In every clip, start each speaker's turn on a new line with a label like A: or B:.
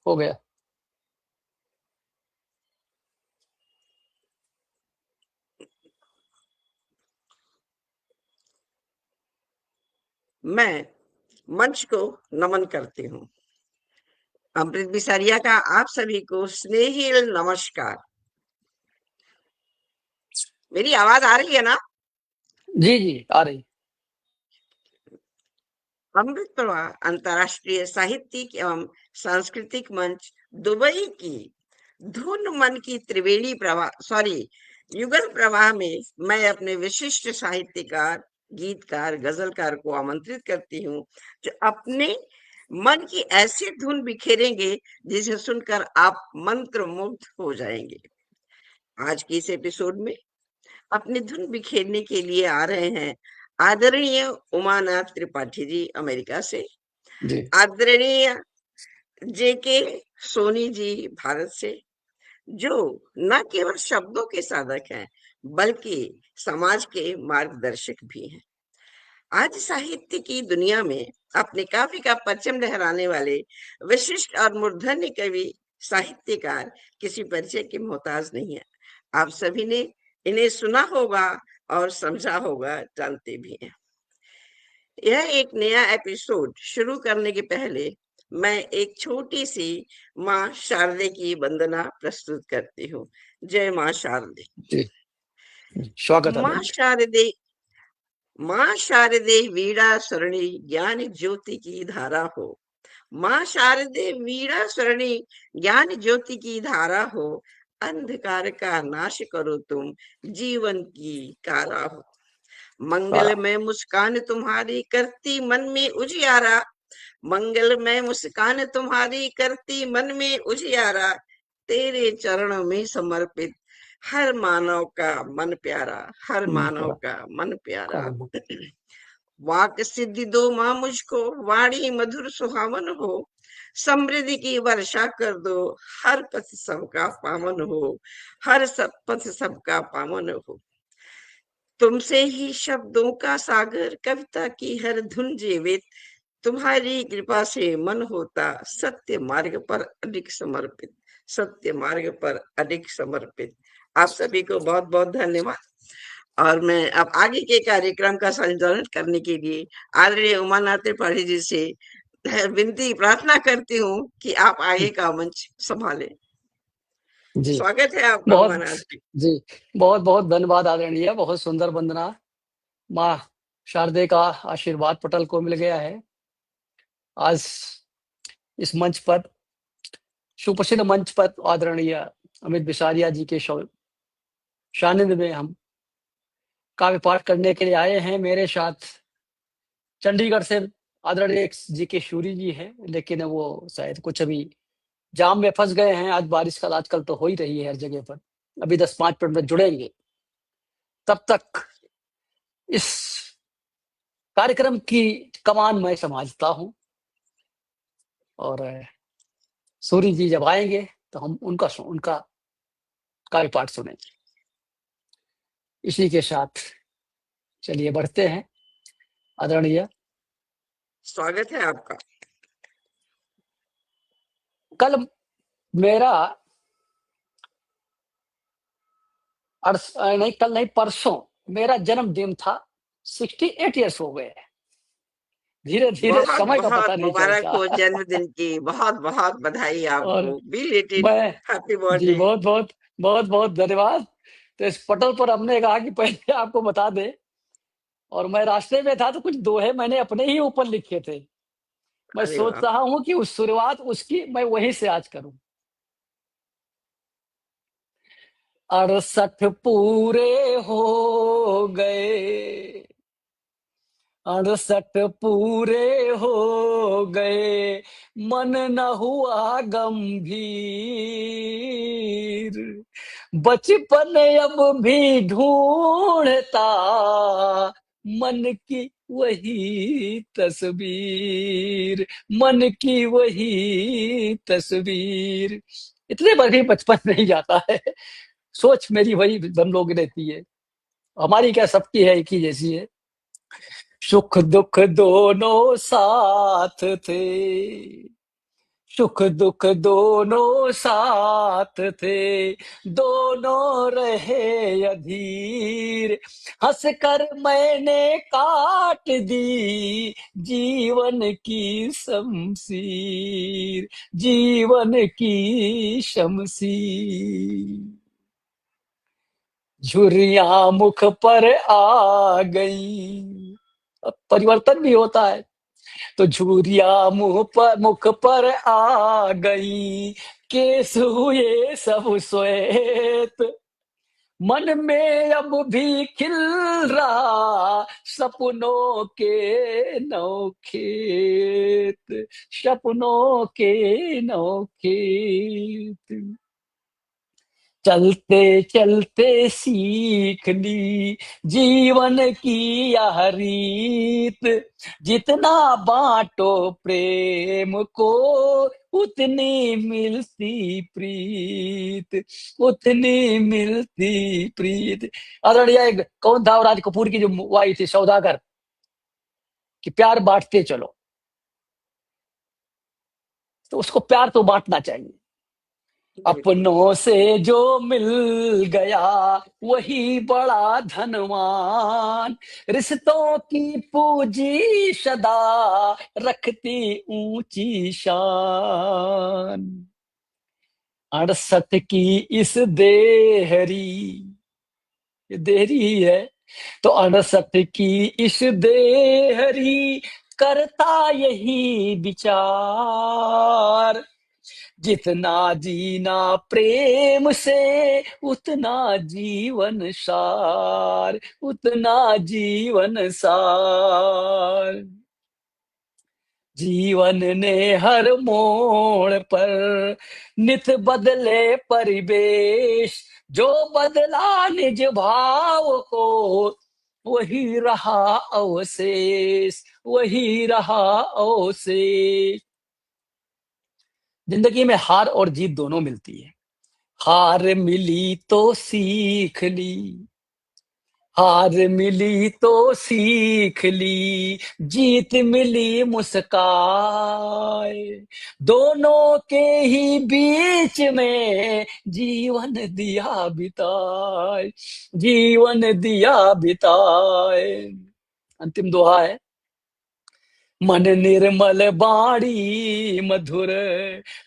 A: हो गया।
B: मैं मंच को नमन करती हूँ। अमृत बिसारिया का आप सभी को स्नेही नमस्कार। मेरी आवाज आ रही है ना?
A: जी जी, आ रही।
B: अमृत प्रवाह अंतर्राष्ट्रीय साहित्यिक एवं सांस्कृतिक मंच दुबई की धुन मन की त्रिवेणी प्रवाह युगल प्रवाह में मैं अपने विशिष्ट साहित्यकार, गीतकार, गजलकार को आमंत्रित करती हूँ जो अपने मन की ऐसी धुन बिखेरेंगे जिसे सुनकर आप मंत्र मुग्ध हो जाएंगे। आज की इस एपिसोड में अपनी धुन बिखेरने के लिए आ रहे हैं आदरणीय उमानाथ त्रिपाठी जी अमेरिका से,
A: जी
B: आदरणीय जेके सोनी जी भारत से, जो न केवल शब्दों के साधक हैं बल्कि समाज के मार्गदर्शक भी हैं। आज साहित्य की दुनिया में अपने काव्य का परचम लहराने वाले विशिष्ट और मूर्धन्य कवि साहित्यकार किसी परिचय के मोहताज नहीं है। आप सभी ने इन्हें सुना होगा और समझा होगा, जानते भी हैं। यह एक नया एपिसोड शुरू करने के पहले मैं एक छोटी सी माँ शारदे की वंदना प्रस्तुत करती हूँ। जय माँ शारदे।
A: जी, स्वागत है
B: माँ
A: मैम।
B: शारदे, माँ शारदे वीणा सरणी ज्ञान ज्योति की धारा हो। माँ शारदे वीणा सरणी ज्ञान ज्योति की धारा हो। अंधकार का नाश करो तुम, जीवन की कारा हो। मंगल
A: वाह,
B: में मुस्कान तुम्हारी करती मन में उजियारा। मंगल में मुस्कान तुम्हारी करती मन में उजियारा। तेरे चरणों में समर्पित हर मानव का मन प्यारा, हर मानव
A: वाह,
B: का मन प्यारा।
A: वाह,
B: वाक सिद्धि दो माँ मुझको, वाणी मधुर सुहावन हो। समृद्धि की वर्षा कर दो, हर पथ सबका पावन हो, हर सब पथ सबका पावन हो। तुमसे ही शब्दों का सागर, कविता की हर धुन जीवित। तुम्हारी कृपा से मन होता सत्य मार्ग पर अधिक समर्पित, सत्य मार्ग पर अधिक समर्पित। आप सभी को बहुत बहुत धन्यवाद। और मैं अब आगे के कार्यक्रम का संचालन करने के लिए आदरणीय उमानाथ त्रिपाठी जी से विनती प्रार्थना करती हूँ कि आप आगे का मंच संभालें।
A: जी
B: स्वागत है आपका
A: बहुत
B: उमानाथ जी।
A: जी, बहुत बहुत धन्यवाद आदरणीय। बहुत सुंदर वंदना। माँ शारदे का आशीर्वाद पटल को मिल गया है। आज इस मंच पर, सुप्रसिद्ध मंच पर आदरणीय अमित बिसारिया जी के सानिध्य में हम काव्य पाठ करने के लिए आए हैं। मेरे साथ चंडीगढ़ से आदरणीय जी के शूरी जी हैं, लेकिन वो शायद कुछ अभी जाम में फंस गए हैं। आज बारिश का आजकल तो हो ही रही है हर जगह पर। अभी 10-5 मिनट में जुड़ेंगे। तब तक इस कार्यक्रम की कमान मैं संभालता हूँ, और सूरी जी जब आएंगे तो हम उनका कार्य पाठ सुनेंगे। इसी के साथ चलिए बढ़ते हैं। आदरणीय,
B: स्वागत है आपका।
A: कल मेरा नहीं, कल नहीं, परसों मेरा जन्मदिन था। 68 ईयर्स हो गए हैं। धीरे धीरे
B: बहुत
A: समय का
B: बहुत
A: पता नहीं
B: मुबारक
A: चलता।
B: हो जन्मदिन की, बहुत बहुत बधाई
A: और
B: आपको, बिलेटेड
A: मैं
B: हैप्पी
A: जी,
B: बर्थडे।
A: बहुत बहुत बहुत बहुत धन्यवाद। तो इस पटल पर हमने कहा कि पहले आपको बता दें, और मैं रास्ते में था तो कुछ दोहे मैंने अपने ही ऊपर लिखे थे। मैं
B: अरे
A: सोच
B: वाह,
A: रहा हूँ कि उस शुरुआत उसकी मैं वहीं से आज करूं। 68 पूरे हो गए, 68 पूरे हो गए, मन न हुआ गंभीर। बचपन अब भी ढूंढता मन की वही तस्वीर, मन की वही तस्वीर। इतने पर भी बचपन नहीं जाता है। सोच मेरी वही हम लोग रहती है। हमारी क्या, सबकी है, एक ही जैसी है। सुख दुख दोनों साथ थे, सुख दुख दोनों साथ थे, दोनों रहे अधीर। हंस कर मैंने काट दी जीवन की शमशीर, जीवन की शमशीर। झुर्रियां मुख पर आ गई। अब परिवर्तन भी होता है, तो झुर्रियां मुख पर आ गई, केस हुए सब श्वेत। मन में अब भी खिल रहा सपनों के नौखेत, सपनों के नौखेत। चलते चलते सीख ली जीवन की यह रीत, जितना बांटो प्रेम को उतनी मिलती प्रीत, उतनी मिलती प्रीत। आदरणीय एक कौन था, राज कपूर की जो वाई थी सौदागर, कि प्यार बांटते चलो, तो उसको प्यार तो बांटना चाहिए।
B: बिल्कुल।
A: अपनों से जो मिल गया वही बड़ा धनवान, रिश्तों की पूंजी सदा रखती ऊंची शान। 68 की इस देहरी, ये देहरी ही है, तो 68 की इस देहरी करता यही विचार, जितना जीना प्रेम से उतना जीवन सार, उतना जीवन सार। जीवन ने हर मोड़ पर नित बदले परिवेश, जो बदला निज भाव को वही रहा अवशेष, वही रहा अवशेष। जिंदगी में हार और जीत दोनों मिलती है। हार मिली तो सीख ली, हार मिली तो सीख ली, जीत मिली मुस्काए। दोनों के ही बीच में जीवन दिया बिताए, जीवन दिया बिताए। अंतिम दोहा है, मन निर्मल बाणी मधुर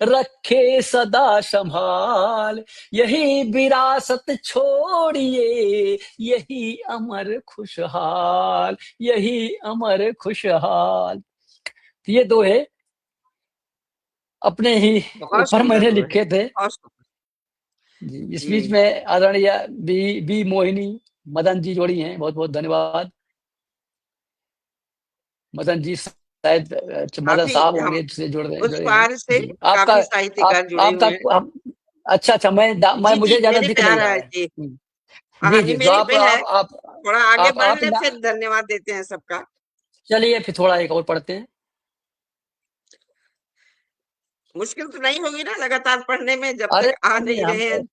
A: रखे सदा संभाल, यही विरासत छोड़िए यही अमर खुशहाल, यही अमर खुशहाल। ये दो है अपने ही
B: बहुत
A: ऊपर
B: सुंदर
A: मैंने
B: दो है,
A: लिखे थे
B: बहुत सुंदर।
A: जी। इस बीच
B: जी।
A: में आदरणीय बी मोहिनी मदन जी जोड़ी हैं, बहुत बहुत धन्यवाद। मदन जी शायद मदन
B: काफी
A: साहब
B: हम
A: होंगे जिससे
B: उस
A: जुड़े हैं
B: पार से
A: जी। आपका
B: काफी साहित्यकार जुड़े
A: आपका
B: हुए हैं।
A: अच्छा अच्छा, मैं
B: जी जी,
A: मुझे ज्यादा
B: मेरे
A: दिख नहीं
B: प्यारा
A: रहा
B: है
A: है।
B: जी।
A: जी
B: कहानी
A: जी, तो
B: मेरी पे है,
A: आप
B: थोड़ा आगे बढ़
A: आप
B: ले फिर धन्यवाद देते हैं सबका।
A: चलिए फिर थोड़ा एक और पढ़ते हैं।
B: मुश्किल तो नहीं होगी ना लगातार पढ़ने में, जब
A: अरे
B: तक आ
A: नहीं नहीं,
B: नहीं
A: हम
B: रहे हैं।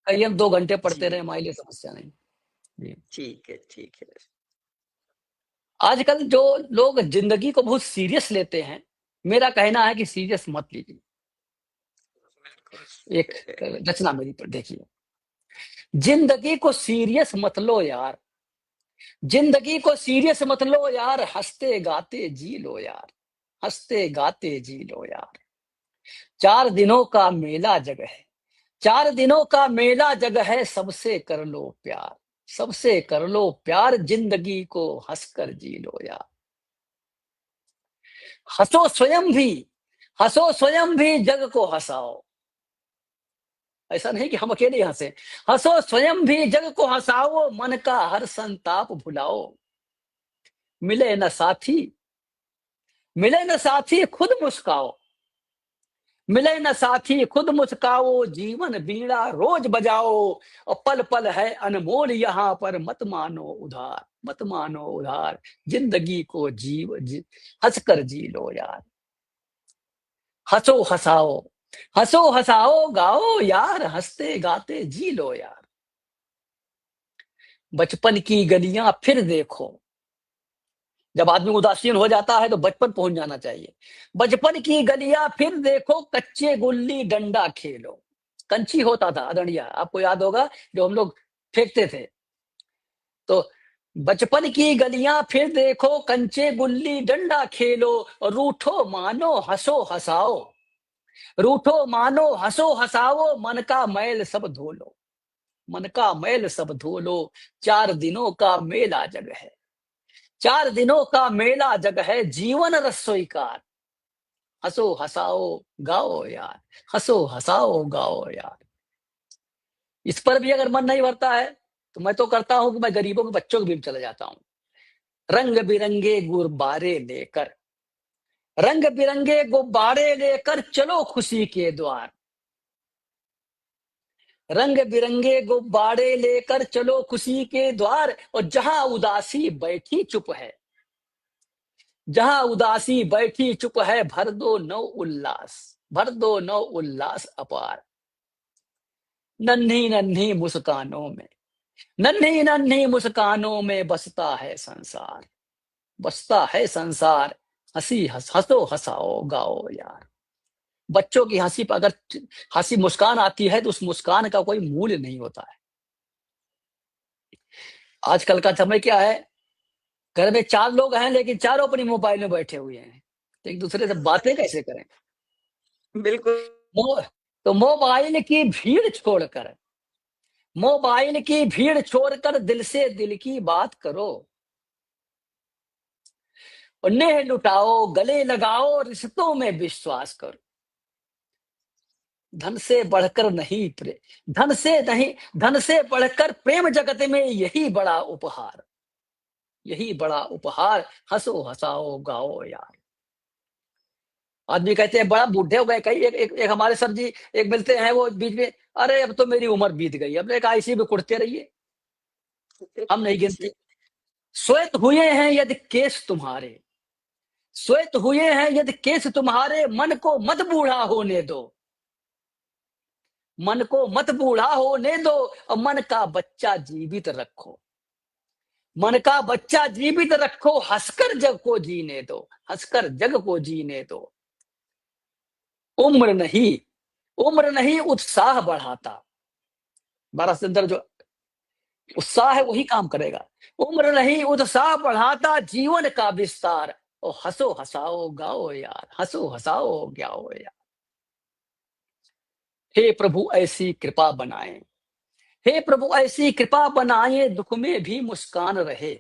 A: कहीं हम 2 घंटे पढ़ते रहे,
B: जी,
A: हमारे लिए समस्या नहीं जी।
B: ठीक है, ठीक है।
A: आजकल जो लोग जिंदगी को बहुत सीरियस लेते हैं, मेरा कहना है कि सीरियस मत लीजिए। एक रचना मेरी पर देखिए, जिंदगी को सीरियस मत लो यार, जिंदगी को सीरियस मत लो यार, हंसते गाते जी लो यार, हंसते गाते जी लो यार। 4 दिनों का मेला जग है, 4 दिनों का मेला जग है, सबसे कर लो प्यार, सबसे कर लो प्यार, जिंदगी को हंसकर जी लो यार। हंसो स्वयं भी, हंसो स्वयं भी, जग को हंसाओ। ऐसा नहीं कि हम अकेले हंसे, हंसो स्वयं भी, जग को हंसाओ, मन का हर संताप भुलाओ। मिले न साथी, मिले न साथी खुद मुस्काओ, मिले न साथी खुद मुस्काओ, जीवन बीड़ा रोज बजाओ। और पल पल है अनमोल यहाँ पर, मत मानो उधार, मत मानो उधार, जिंदगी को हंसकर जी लो यार। हंसो हंसाओ, हंसो हंसाओ, गाओ यार, हंसते गाते जी लो यार। बचपन की गलियां फिर देखो, जब आदमी उदासीन हो जाता है तो बचपन पहुंच जाना चाहिए। बचपन की गलियां फिर देखो, कच्चे गुल्ली डंडा खेलो। कंची होता था अदड़िया, आपको याद होगा, जो हम लोग फेंकते थे। तो बचपन की गलियां फिर देखो, कंचे गुल्ली डंडा खेलो, रूठो मानो हंसो हंसाओ, रूठो मानो हंसो हंसाओ, मन का मैल सब धो लो, मन का मैल सब धो लो। 4 दिनों का मेला जग है, 4 दिनों का मेला जग है, जीवन रसोई कार। हंसो हंसाओ गाओ यार, हंसो हंसाओ गाओ यार। इस पर भी अगर मन नहीं भरता है तो मैं तो करता हूं कि मैं गरीबों के बच्चों के बीच चला जाता हूं। रंग बिरंगे गुब्बारे लेकर, रंग बिरंगे गुब्बारे लेकर चलो खुशी के द्वार। रंग बिरंगे गुब्बारे लेकर चलो खुशी के द्वार, और जहां उदासी बैठी चुप है, जहां उदासी बैठी चुप है, भर दो नौ उल्लास, भर दो नौ उल्लास अपार। नन्ही नन्ही मुस्कानों में, नन्ही नन्ही मुस्कानों में बसता है संसार, बसता है संसार। हंसो हंसाओ गाओ यार। बच्चों की हंसी पर अगर हंसी मुस्कान आती है तो उस मुस्कान का कोई मूल्य नहीं होता है। आजकल का समय क्या है, घर में 4 लोग हैं लेकिन चारों अपनी मोबाइल में बैठे हुए हैं, तो एक दूसरे से बातें कैसे करें।
B: बिल्कुल
A: मो, तो मोबाइल की भीड़ छोड़कर, मोबाइल की भीड़ छोड़कर दिल से दिल की बात करो, और नेह लुटाओ गले लगाओ, रिश्तों में विश्वास करो। धन से बढ़कर नहीं प्रेम, धन से नहीं, धन से बढ़कर प्रेम जगत में यही बड़ा उपहार, यही बड़ा उपहार। हंसो हंसाओ गाओ यार। आदमी कहते हैं बड़ा बूढ़े हो गए कहीं, एक हमारे सर जी एक मिलते हैं, वो बीच में, अरे अब तो मेरी उम्र बीत गई, अब एक इसी में कुटते रहिए, हम नहीं गिनते। श्वेत हुए हैं यदि केस तुम्हारे, श्वेत हुए हैं यदि केस तुम्हारे, मन को मत बूढ़ा होने दो, मन को मत बूढ़ा होने दो, और मन का बच्चा जीवित रखो, मन का बच्चा जीवित रखो, हंसकर जग को जीने दो, हंसकर जग को जीने दो। उम्र नहीं, उम्र नहीं उत्साह बढ़ाता, 12 से अंदर जो उत्साह है वही काम करेगा। उम्र नहीं उत्साह बढ़ाता, जीवन का विस्तार, और हंसो हंसाओ गाओ यार, हंसो हंसाओ गाओ यार। हे प्रभु ऐसी कृपा बनाए, हे प्रभु ऐसी कृपा बनाए, दुख में भी मुस्कान रहे।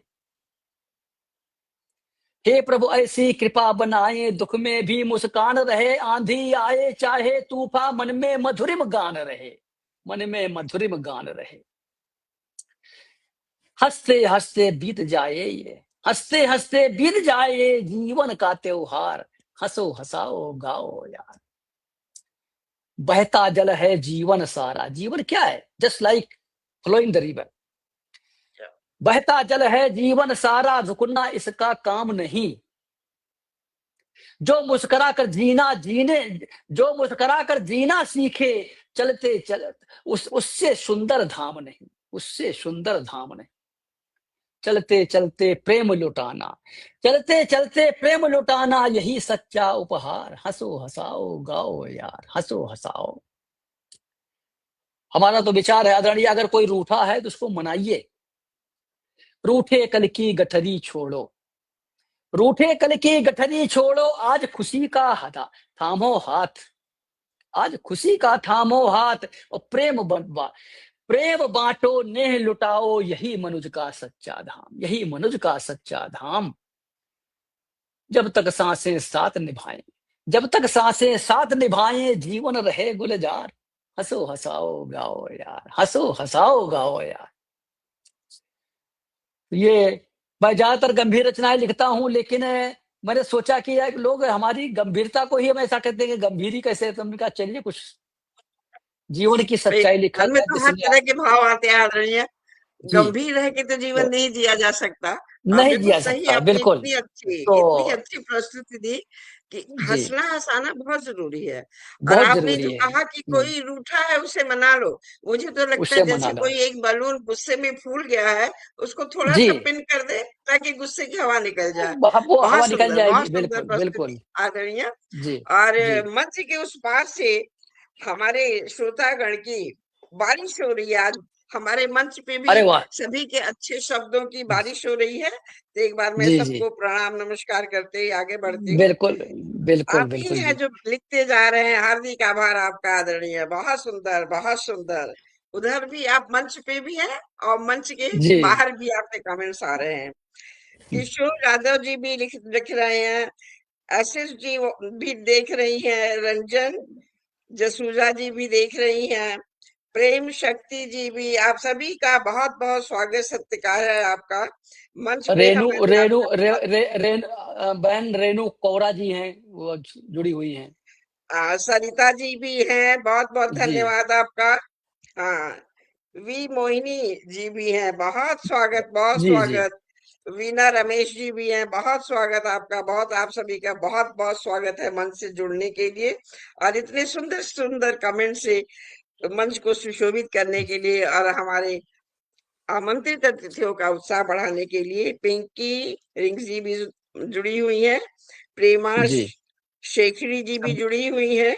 A: हे प्रभु ऐसी कृपा बनाए, दुख में भी मुस्कान रहे, आंधी आए चाहे तूफान, मन में मधुरिम गान रहे, मन में मधुरिम गान रहे। हंसते हंसते बीत जाए ये, हंसते हंसते बीत जाए जीवन का त्योहार, हंसो हंसाओ गाओ यार। बहता जल है जीवन सारा, जीवन क्या है, just like flowing the river. बहता जल है जीवन सारा, रुकना इसका काम नहीं। जो मुस्कुरा कर जीना जीने, जो मुस्कुरा कर जीना सीखे, चलते चल उससे सुंदर धाम नहीं, उससे सुंदर धाम नहीं। चलते चलते प्रेम लुटाना, चलते चलते प्रेम लुटाना, यही सच्चा उपहार। हंसो हंसाओ गाओ यार, हंसो हंसाओ। हमारा तो विचार है आदरणीय, अगर कोई रूठा है तो उसको मनाइए। रूठे कल की गठरी छोड़ो, रूठे कल की गठरी छोड़ो, आज खुशी का हदा थामो हाथ, आज खुशी का थामो हाथ, और प्रेम बांटो नेह लुटाओ, यही मनुज का सच्चा धाम, यही मनुज का सच्चा धाम। जब तक सांसें साथ निभाएं, जब तक सांसें साथ निभाएं, जीवन रहे गुलजार। हंसो हंसाओ गाओ यार, हंसो हंसाओ गाओ यार। ये मैं ज्यादातर गंभीर रचनाएं लिखता हूं, लेकिन मैंने सोचा कि यार लोग हमारी गंभीरता को ही हम ऐसा कहते हैं कि गंभीर ही कैसे, तो हमने कहा चलिए कुछ जीवन की
B: भाई,
A: सच्चाई लिखा
B: मन में
A: जाए,
B: तो हर
A: जिसमें
B: तरह के भाव आते हैं आदरणीय।
A: जी,
B: गंभीर रह के तो जीवन
A: तो
B: नहीं जिया जा सकता।
A: नहीं
B: बिल्कुल
A: जिया
B: सही,
A: सकता
B: आपने
A: बिल्कुल। तो
B: इतनी अच्छी प्रस्तुति दी। कि
A: जी,
B: हँसना-हँसाना बहुत ज़रूरी है। और
A: बहुत
B: आपने
A: ज़रूरी
B: जो
A: है।
B: कहा कि कोई रूठा है उसे मना लो, मुझे तो लगता है
A: उससे मना
B: जैसे
A: लो।
B: कोई एक बलून गुस्से में फूल गया है, उसको थोड़ा-सा
A: जी,
B: पिन कर दे ताकि गुस्से की हवा निकल जाए।
A: वो हवा निकल
B: बहुत
A: जाएगी,
B: सुंदर
A: बिल्कुल, बिल्कुल।
B: प्रस्तुति आदरणीय।
A: जी,
B: और
A: जी।
B: मंच के उस पार से हमारे श्रोतागण की बारिश हो रही है आज। हमारे मंच पे भी
A: अरे वाह!
B: सभी के अच्छे शब्दों की बारिश हो रही है। तो एक बार मैं
A: जी, जी।
B: सबको प्रणाम नमस्कार करते ही आगे बढ़ती हूँ।
A: बिल्कुल, बिल्कुल,
B: आप ही
A: बिल्कुल
B: हैं
A: जी।
B: जो लिखते जा रहे हैं, हार्दिक आभार आपका आदरणीय। बहुत सुंदर, बहुत सुंदर। उधर भी आप मंच पे भी हैं और मंच के
A: जी।
B: बाहर भी आपके कमेंट्स आ रहे हैं। किशोर यादव जी भी लिख लिख रहे हैं। एसएस जी भी देख रही हैं। रंजन जसूजा जी भी देख रही हैं। प्रेम शक्ति जी भी, आप सभी का बहुत-बहुत स्वागत सत्कार है आपका। मंच पे
A: रेणु
B: हमारे
A: रेणु
B: आपका
A: रे,
B: बहुत
A: रे, रेन बहन रेणु कौरा जी हैं, वो जुड़ी हुई हैं।
B: सरिता जी भी हैं, बहुत-बहुत
A: जी,
B: धन्यवाद आपका। हाँ, वी मोहिनी जी भी हैं, बहुत स्वागत, बहुत
A: जी, जी।
B: स्वागत। वीना रमेश जी भी हैं, बहुत स्वागत आपका, बहुत आप सभी का बहुत-बहुत स्वागत है मंच से जुड़ने के लिए और इतने सुंदर-सुंदर कमेंट से मंच को सुशोभित करने के लिए और हमारे आमंत्रित अतिथियों का उत्साह बढ़ाने के लिए। पिंकी रिंग जी भी जुड़ी हुई हैं। प्रेमा
A: जी।
B: शेखरी जी भी
A: सब
B: जुड़ी हुई हैं।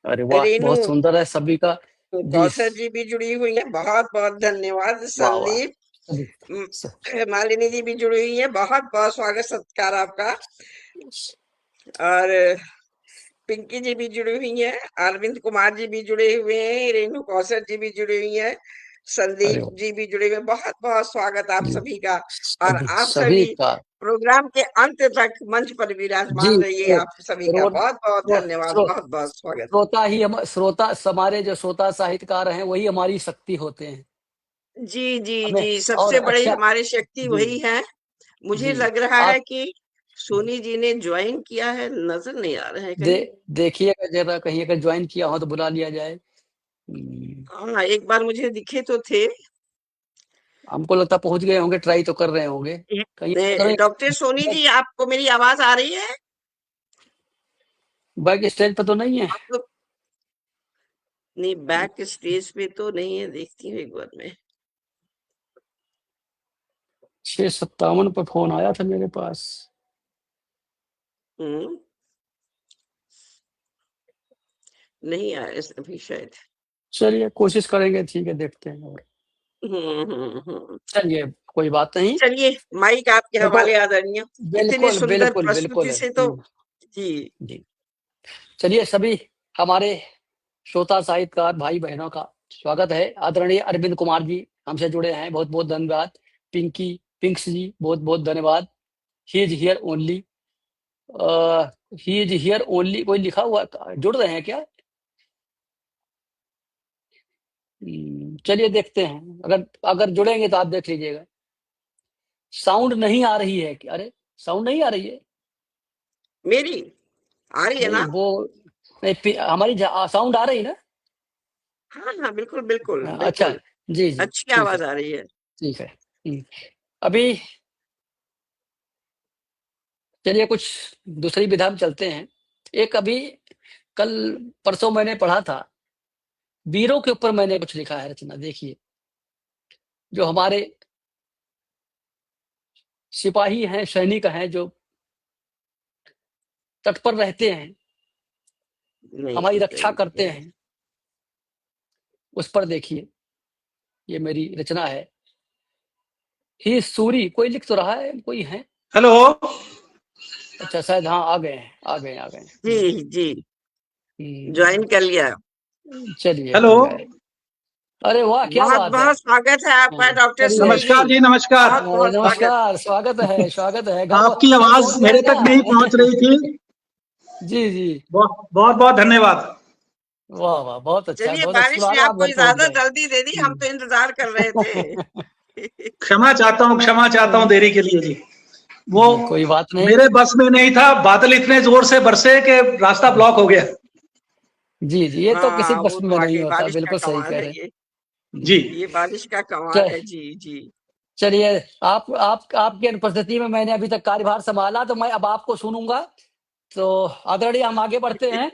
A: अरे वाह!
B: रेनू
A: बहुत सुंदर है सभी का। जी,
B: कौसर जी भी जुड़ी हुई हैं। बहुत-बहुत धन्यवाद।
A: वाह, वाह!
B: संदीप
A: सभी
B: उम,
A: स
B: मालिनी जी भी जुड़ी हुई हैं। बहुत-बहुत स्वागत सत्कार आपका।
A: स
B: और पिंकी जी भी जुड़ी हुई हैं। अरविंद कुमार जी भी जुड़े हुए हैं। रेणु कौसर जी भी जुड़ी हुई हैं।
A: अरे
B: संदीप
A: वाह!
B: जी भी जुड़े हुए हैं। बहुत-बहुत स्वागत आप
A: जी,
B: सभी का। और
A: सभी
B: आप
A: सभी
B: सभी
A: का
B: प्रोग्राम के अंत तक मंच पर
A: जी,
B: विराजमान रहिए।
A: तो
B: आप सभी का
A: स्रो
B: बहुत-बहुत
A: स्रो
B: धन्यवाद,
A: स्रो
B: बहुत-बहुत स्वागत।
A: श्रोता ही हम श्रोता हमारे जो श्रोता साहित्यकार हैं, वही हमारी शक्ति होते हैं।
B: जी, जी,
A: हमें
B: जी,
A: और
B: सबसे बड़ी
A: अच्छा
B: हमारी शक्ति
A: जी,
B: वही है। मुझे
A: जी।
B: लग रहा है
A: आप
B: कि सोनी जी ने जॉइन किया है, नज़र नहीं आ रहे हैं
A: दे
B: कहीं।
A: देखिएगा ज़रा, कहीं अगर जॉइन किया हो तो बुला लिया जाए।
B: हाँ, एक बार मुझे दिखे तो थे।
A: हमको लगता है पहुँच गए होंगे, ट्राई तो कर रहे होंगे। कहीं अगर
B: डॉक्टर सोनी
A: बैक
B: जी, आपको मेरी आवाज़ आ रही है?
A: बैक स्टेज पे तो नहीं है?
B: आप तो नहीं, बैक स्टेज पे तो नहीं है, देखती हूँ एक बार मैं।
A: 6:57 पे फ़ोन आया था मेरे पास।
B: हुँ, नहीं आया इस अभी शायद।
A: चलिए कोशिश करेंगे, ठीक है, देखते हैं और
B: हुँ, हुँ, हुँ।
A: चलिए कोई बात नहीं।
B: चलिए, माइक आपके
A: देखो
B: हवाले आदरणीय। इतनी
A: बिल्कुल,
B: सुंदर
A: बिल्कुल, बिल्कुल।
B: प्रस्तुति से तो जी।
A: जी। चलिए सभी हमारे श्रोता साहित्यकार भाई-बहनों का स्वागत है। आदरणीय अरविंद कुमार जी हमसे जुड़े हैं, बहुत-बहुत धन्यवाद। पिंक्स जी बहुत-बहुत धन्यवाद। He is here only he is here only कोई लिखा हुआ जुड़ रहे हैं क्या? चलिए देखते हैं, अगर अगर जुड़ेंगे तो आप देख लीजिएगा। साउंड नहीं आ रही है क्या? अरे! साउंड नहीं आ रही है?
B: मेरी आ रही है
A: नहीं
B: ना?
A: वो नहीं हमारी साउंड आ रही ना?
B: हाँ, हाँ, बिल्कुल, बिल्कुल,
A: अच्छा।
B: बिल्कुल।
A: जी, जी,
B: अच्छी
A: ठीक है,
B: आवाज़ आ रही है।
A: ठीक है। हुँ, अभी चलिए कुछ दूसरी विधा में चलते हैं। एक अभी कल परसों मैंने पढ़ा था, वीरों के ऊपर मैंने कुछ लिखा है रचना देखिए, जो हमारे सिपाही हैं, सैनिक हैं, जो तट पर रहते हैं, हमारी
B: नहीं,
A: रक्षा
B: नहीं
A: करते
B: है।
A: हैं, उस पर देखिए, ये मेरी रचना है। ही सूरी कोई लिख तो रहा है, कोई है?
C: हेलो।
A: अच्छा शायद हाँ, आ गए हैं, आ गए हैं, आ गए हैं।
B: जी, जी,
A: हुँ,
B: जॉइन कर लिया।
A: चलिए
C: हेलो।
A: बढ़िया है। अरे वाह! क्या बात है।
B: बहुत-बहुत स्वागत है आपका
A: हाँ,
B: डॉक्टर
A: चलिए
B: सोनी जी।
C: नमस्कार जी, नमस्कार।
B: बहुत-बहुत स्वागत।
A: नमस्कार, स्वागत है।
C: आपकी
A: घर
C: आवाज
A: पहुँच गए
C: मेरे
A: क्या?
C: तक नहीं पहुंच रही थी।
A: जी, जी।
C: बहुत बहुत धन्यवाद।
A: वाह, वाह!
B: चलिए,
A: बहुत अच्छी
B: बारिश
A: बात
B: ने
A: है आप
B: आपको
A: घर पहुँच
B: ज़्यादा
A: गए।
B: जल्दी दे दी, हम
A: हुँ।
B: तो इंतज़ार कर रहे थे।
C: क्षमा चाहता हूं देरी के लिए जी। वो
A: जी, कोई बात नहीं।
C: मेरे बस में नहीं था, बादल इतने जोर से बरसे कि रास्ता ब्लॉक हो गया।
A: जी, जी, ये तो किसी
B: हाँ,
A: बस
B: वो तो
A: में नहीं
B: वाक़ई
A: होता,
B: बारिश का
A: बिल्कुल सही
B: कमाल
A: कह
B: है
A: रहे हैं।
B: ये।
C: जी।
B: ये बारिश का
A: च
B: कमाल है। जी, जी।
A: चलिए आप आपकी अनुपस्थिति में मैंने अभी तक कार्यभार सँभाला, तो मैं अब आपको सुनूँगा तो आदरणीय हम आगे बढ़ते हैं।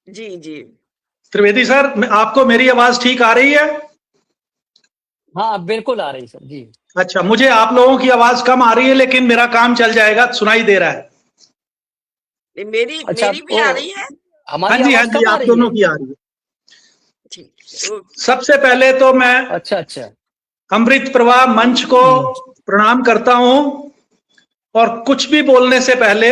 B: जी जी।
C: त्रिवेदी सर, आपको मेरी आवाज ठीक आ रही है?
A: हाँ बिल्कुल आ रही सर जी।
C: अच्छा, मुझे आप लोगों की आवाज कम आ रही है, लेकिन मेरा काम चल जाएगा, सुनाई दे रहा है।
B: नहीं, मेरी
A: अच्छा
B: मेरी भी
A: वो
B: आ रही है।
C: हाँ
A: हमारी
C: जी, हाँ
A: आवाज
C: जी,
A: कम आ
C: आप
A: रही
C: दोनों
A: है?
C: की आ रही है।
B: ठीक है, ओके।
C: सबसे पहले तो मैं
A: अच्छा अच्छा।
C: अमृत प्रवाह मंच को प्रणाम करता हूं, और कुछ भी बोलने से पहले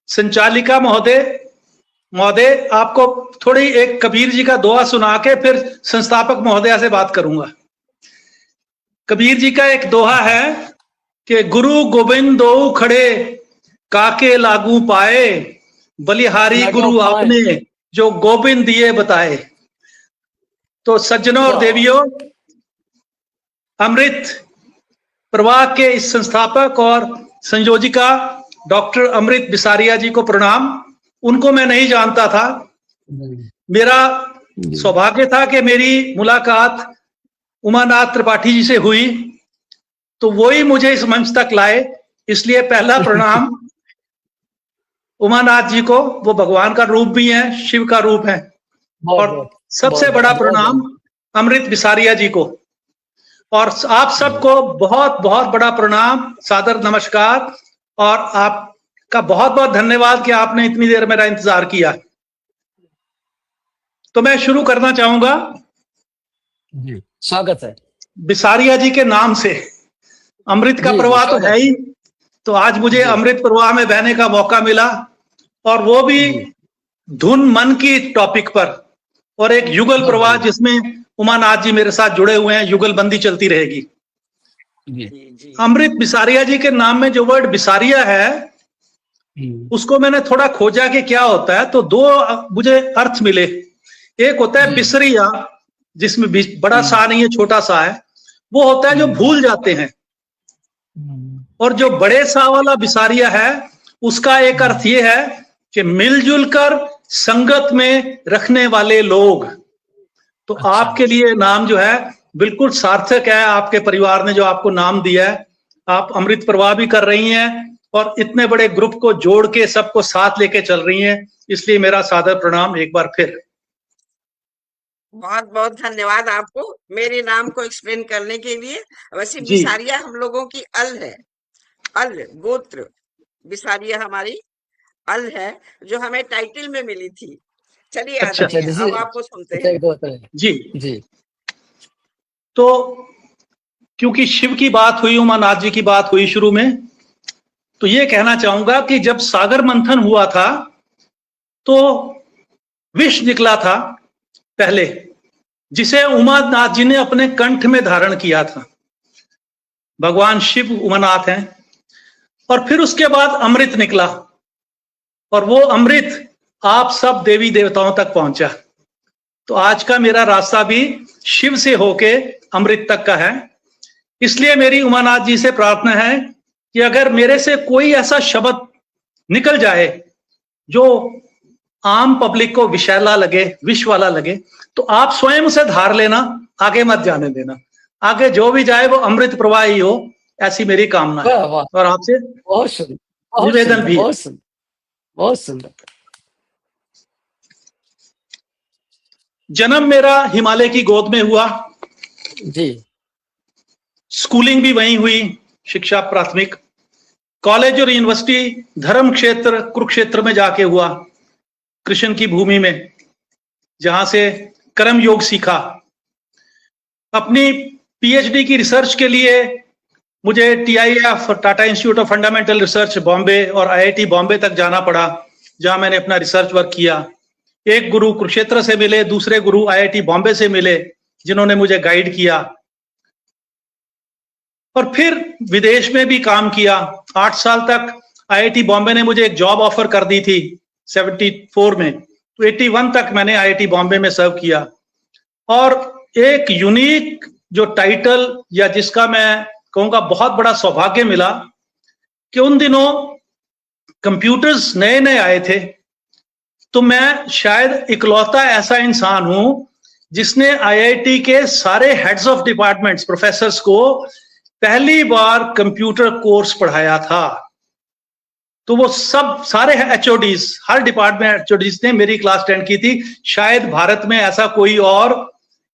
C: संचालिका महोदय आपको थोड़ी एक कबीर जी का दोहा सुना के फिर संस्थापक महोदया से बात करूंगा। कबीर जी का एक दोहा है कि गुरु गोविंद दो खड़े काके लागू पाए, बलिहारी
A: लगो
C: गुरु
A: पाए।
C: आपने जो गोविंद दिए बताए। तो सज्जनों और
A: वाह।
C: देवियों, अमृत प्रवाह के इस संस्थापक और संयोजिका डॉक्टर अमृत बिसारिया जी को प्रणाम। उनको मैं नहीं जानता था। मेरा
A: जी।
C: सौभाग्य था कि मेरी मुलाकात उमानाथ त्रिपाठी जी से हुई, तो वो ही मुझे इस मंच तक लाए। इसलिए पहला प्रणाम उमानाथ जी को, वो भगवान का रूप भी है, शिव का रूप है।
A: बहुत
C: और
A: बहुत
C: सबसे बड़ा
A: बहुत
C: प्रणाम
A: बहुत
C: अमृत बिसारिया जी को। और आप सबको बहुत बहुत बड़ा प्रणाम, सादर नमस्कार, और आपका बहुत बहुत धन्यवाद कि आपने इतनी देर मेरा इंतजार किया। तो मैं शुरू करना चाहूंगा
A: जी। स्वागत है
C: बिसारिया जी के नाम से। अमृत का
A: जी। जी
C: प्रवाह तो है
A: स्वागत।
C: ही, तो आज मुझे
A: जी
C: अमृत प्रवाह में बहने का मौका मिला, और वो भी
A: जी।
C: धुन मन की टॉपिक पर, और एक युगल
A: बहुत
C: प्रवाह
A: बढ़िया।
C: जिसमें उमानाथ जी मेरे साथ जुड़े हुए हैं, युगल बंदी चलती रहेगी।
A: जी।
B: जी जी।
C: अमृत बिसारिया जी के नाम में जो वर्ड बिसारिया है, उसको मैंने थोड़ा खोजा कि क्या होता है, तो दो मुझे अर्थ मिले। एक होता है
A: जी।
C: बिसरिया, जिसमें बड़ा सा नहीं है, छोटा सा है, वो होता है जो भूल जाते हैं। और जो बड़े सा वाला बिसारिया है, उसका एक अर्थ ये है कि मिलजुल कर संगत में रखने वाले लोग। तो
A: अच्छा।
C: आपके लिए नाम जो है बिल्कुल सार्थक है, आपके परिवार ने जो आपको नाम दिया है। आप अमृत प्रवाह भी कर रही हैं, और इतने बड़े ग्रुप को जोड़ के सबको साथ लेके चल रही हैं, इसलिए मेरा सादर प्रणाम एक बार फिर।
B: बहुत बहुत धन्यवाद आपको मेरे नाम को एक्सप्लेन करने के लिए। वैसे
C: जी
B: बिसारिया हम लोगों की अल है, अल गोत्र। बिसारिया हमारी अल है, जो हमें टाइटल में मिली थी। चलिए
C: अच्छा
A: अच्छा
B: आदरणीय,
A: जैसे
B: अब आपको सुनते
A: अच्छा
B: हैं।
A: एक बात है।
C: जी।
A: जी
C: तो क्योंकि शिव की बात हुई, उमानाथ जी की बात हुई शुरू में, तो ये कहना चाहूंगा कि जब सागर मंथन हुआ था, तो विष निकला था पहले, जिसे उमानाथ जी ने अपने कंठ में धारण किया था। भगवान शिव उमानाथ हैं। और फिर उसके बाद अमृत निकला, और वो अमृत आप सब देवी देवताओं तक पहुंचा। तो आज का मेरा रास्ता भी शिव से होके अमृत तक का है। इसलिए मेरी उमानाथ जी से प्रार्थना है कि अगर मेरे से कोई ऐसा शब्द निकल जाए जो आम पब्लिक को विषैला लगे, विष वाला लगे, तो आप स्वयं उसे धार लेना, आगे मत जाने देना। आगे जो भी जाए वो अमृत प्रवाह ही हो, ऐसी मेरी कामना है,
A: वाह वाह।
C: और आपसे
A: बहुत सुंदर बहुत
C: निवेदन
A: सुंदर
C: भी है।
A: बहुत सुंदर बहुत सुंदर।
C: जन्म मेरा हिमालय की गोद में हुआ,
A: जी
C: स्कूलिंग भी वहीं हुई, शिक्षा प्राथमिक। कॉलेज और यूनिवर्सिटी धर्म क्षेत्र कुरुक्षेत्र में जाके हुआ, कृष्ण की भूमि में, जहां से कर्म योग सीखा। अपनी पीएचडी की रिसर्च के लिए मुझे TIF, Tata institute of fundamental research Bombay, और आईआईटी बॉम्बे तक जाना पड़ा, जहां मैंने अपना रिसर्च वर्क किया। एक गुरु कुरुक्षेत्र से मिले, दूसरे गुरु आईआईटी बॉम्बे से मिले, जिन्होंने मुझे गाइड किया। और फिर विदेश में भी काम किया। 8 साल तक आईआईटी बॉम्बे ने मुझे एक जॉब ऑफर कर दी थी 74 में, तो 81 तक मैंने आईआईटी बॉम्बे में सर्व किया। और एक यूनिक जो टाइटल, या जिसका मैं कहूंगा बहुत बड़ा सौभाग्य मिला, कि उन दिनों कंप्यूटर्स नए नए आए थे, तो मैं शायद इकलौता ऐसा इंसान हूं जिसने आईआईटी के सारे हेड्स ऑफ डिपार्टमेंट्स, प्रोफेसर्स को पहली बार कंप्यूटर कोर्स पढ़ाया था। तो वो सब सारे HODs, हर डिपार्टमेंट HODs ने मेरी क्लास अटेंड की थी। शायद भारत में ऐसा कोई और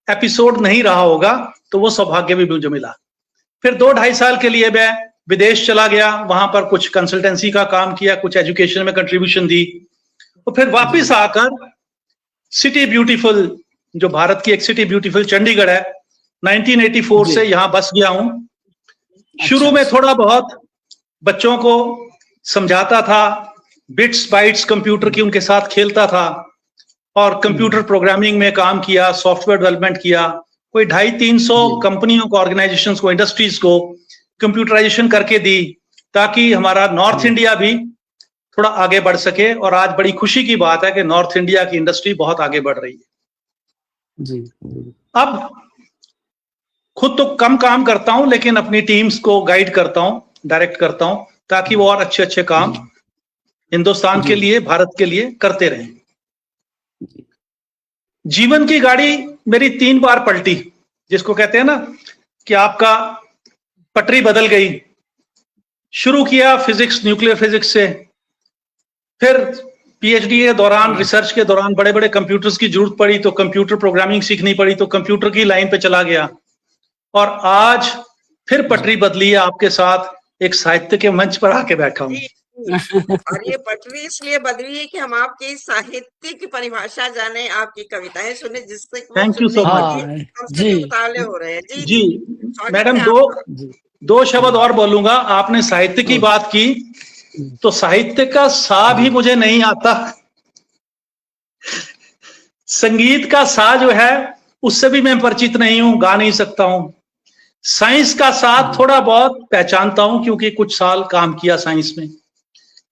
C: एपिसोड नहीं रहा होगा, तो वो सौभाग्य भी मुझे मिला। फिर 2-2.5 साल के लिए मैं विदेश चला गया, वहां पर कुछ कंसल्टेंसी का काम किया, कुछ एजुकेशन में कंट्रीब्यूशन दी, और फिर वापस आकर सिटी ब्यूटीफुल, जो भारत की एक सिटी ब्यूटीफुल चंडीगढ़ है, 1984 से यहां बस गया हूं। शुरू में थोड़ा बहुत बच्चों को समझाता था, बिट्स बाइट्स कंप्यूटर की उनके साथ खेलता था, और कंप्यूटर प्रोग्रामिंग में काम किया, सॉफ्टवेयर डेवलपमेंट किया। कोई 250-300 कंपनियों को, ऑर्गेनाइजेशंस को, इंडस्ट्रीज को कंप्यूटराइजेशन करके दी, ताकि हमारा नॉर्थ इंडिया भी थोड़ा आगे बढ़ सके। और आज बड़ी खुशी की बात है कि नॉर्थ इंडिया की इंडस्ट्री बहुत आगे बढ़ रही है।
A: जी।
C: अब खुद तो कम काम करता हूं, लेकिन अपनी टीम्स को गाइड करता हूं, डायरेक्ट करता हूं, ताकि वो और अच्छे अच्छे काम हिंदुस्तान के लिए, भारत के लिए करते रहें। जीवन की गाड़ी मेरी 3 बार पलटी, जिसको कहते हैं ना कि आपका पटरी बदल गई। शुरू किया फिजिक्स, न्यूक्लियर फिजिक्स से, फिर PhD के दौरान, रिसर्च के दौरान बड़े बड़े कंप्यूटर्स की जरूरत पड़ी, तो कंप्यूटर प्रोग्रामिंग सीखनी पड़ी, तो कंप्यूटर की लाइन पे चला गया। और आज फिर पटरी बदली है, आपके साथ एक साहित्य के मंच पर आके बैठा हूं।
B: और ये पटरी इसलिए बदली है कि हम आपकी साहित्य की परिभाषा जाने, आपकी कविताएं सुने, जिससे
C: Thank you so much.
B: हमसे मुताले हो रहे हैं। जी
C: जी मैडम, दो शब्द और बोलूंगा। आपने साहित्य की बात की, तो साहित्य का सा भी मुझे नहीं आता। संगीत का सा जो है, उससे भी मैं परिचित नहीं हूं, गा नहीं सकता हूं। साइंस का सा थोड़ा बहुत पहचानता हूं, क्योंकि कुछ साल काम किया साइंस में।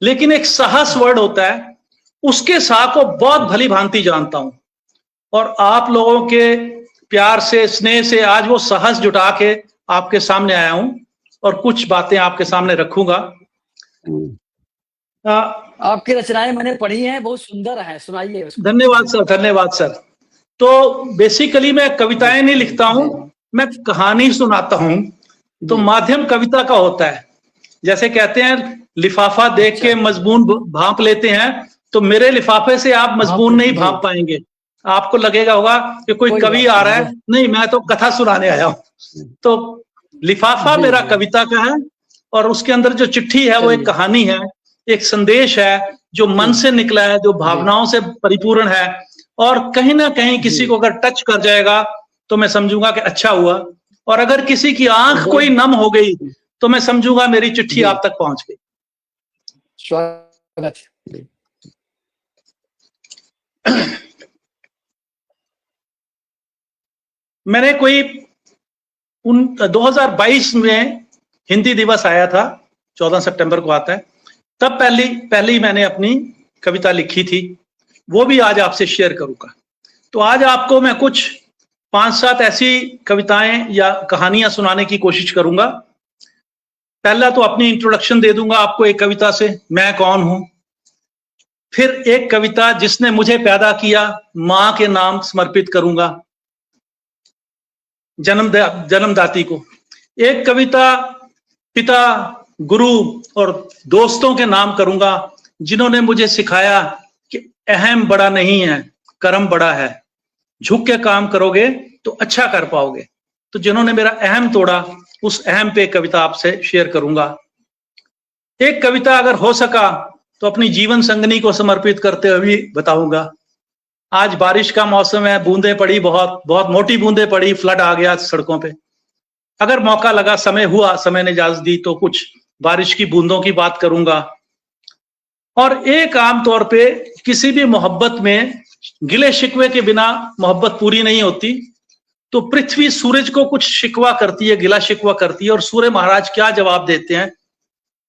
C: लेकिन एक साहस वर्ड होता है, उसके सा को बहुत भली भांति जानता हूं। और आप लोगों के प्यार से, स्नेह से आज वो साहस जुटा के आपके सामने आया हूं, और कुछ बातें आपके सामने रखूंगा।
A: आपकी रचनाएं मैंने पढ़ी हैं, बहुत सुंदर है, सुनाइए उसको।
C: धन्यवाद सर, धन्यवाद सर। तो बेसिकली मैं कविताएं नहीं लिखता हूं, मैं कहानी सुनाता हूं। तो माध्यम कविता का होता है। जैसे कहते हैं, लिफाफा देख के मजमून भांप लेते हैं, तो मेरे लिफाफे से आप मजमून नहीं भांप पाएंगे। आपको लगेगा होगा कि कोई कवि आ रहा है, नहीं, मैं तो कथा सुनाने आया हूं। तो लिफाफा मेरा कविता का है, और उसके अंदर जो चिट्ठी है वो एक कहानी है, एक संदेश है जो मन से निकला है, जो भावनाओं से परिपूर्ण है, और कहीं ना कहीं किसी को अगर टच कर जाएगा तो मैं समझूंगा कि अच्छा हुआ। और अगर किसी की आंख कोई नम हो गई तो मैं समझूंगा मेरी चिट्ठी आप तक पहुंच गई।
A: स्वागत।
C: मैंने कोई 2022 में हिंदी दिवस आया था, 14 सितंबर को आता है, तब पहली मैंने अपनी कविता लिखी थी, वो भी आज आपसे शेयर करूंगा। तो आज आपको मैं कुछ 5-7 ऐसी कविताएं या कहानियां सुनाने की कोशिश करूंगा। पहला तो अपनी इंट्रोडक्शन दे दूंगा आपको एक कविता से, मैं कौन हूं। फिर एक कविता जिसने मुझे पैदा किया, मां के नाम समर्पित करूंगा, जन्मदाती को। एक कविता पिता, गुरु और दोस्तों के नाम करूंगा, जिन्होंने मुझे सिखाया कि अहम बड़ा नहीं है, कर्म बड़ा है। झुक के काम करोगे तो अच्छा कर पाओगे। तो जिन्होंने मेरा अहम तोड़ा, उस अहम पे कविता आपसे शेयर करूंगा। एक कविता अगर हो सका तो अपनी जीवन संगनी को समर्पित करते हुए बताऊंगा। आज बारिश का मौसम है, बूंदें पड़ी, बहुत बहुत मोटी बूंदें पड़ी, फ्लड आ गया सड़कों पे। अगर मौका लगा, समय हुआ, समय ने इजाजत दी, तो कुछ बारिश की बूंदों की बात करूंगा। और एक आम तौर पे किसी भी मोहब्बत में गिले शिकवे के बिना मोहब्बत पूरी नहीं होती। तो पृथ्वी सूरज को कुछ शिकवा करती है, गिला शिकवा करती है, और सूर्य महाराज क्या जवाब देते हैं,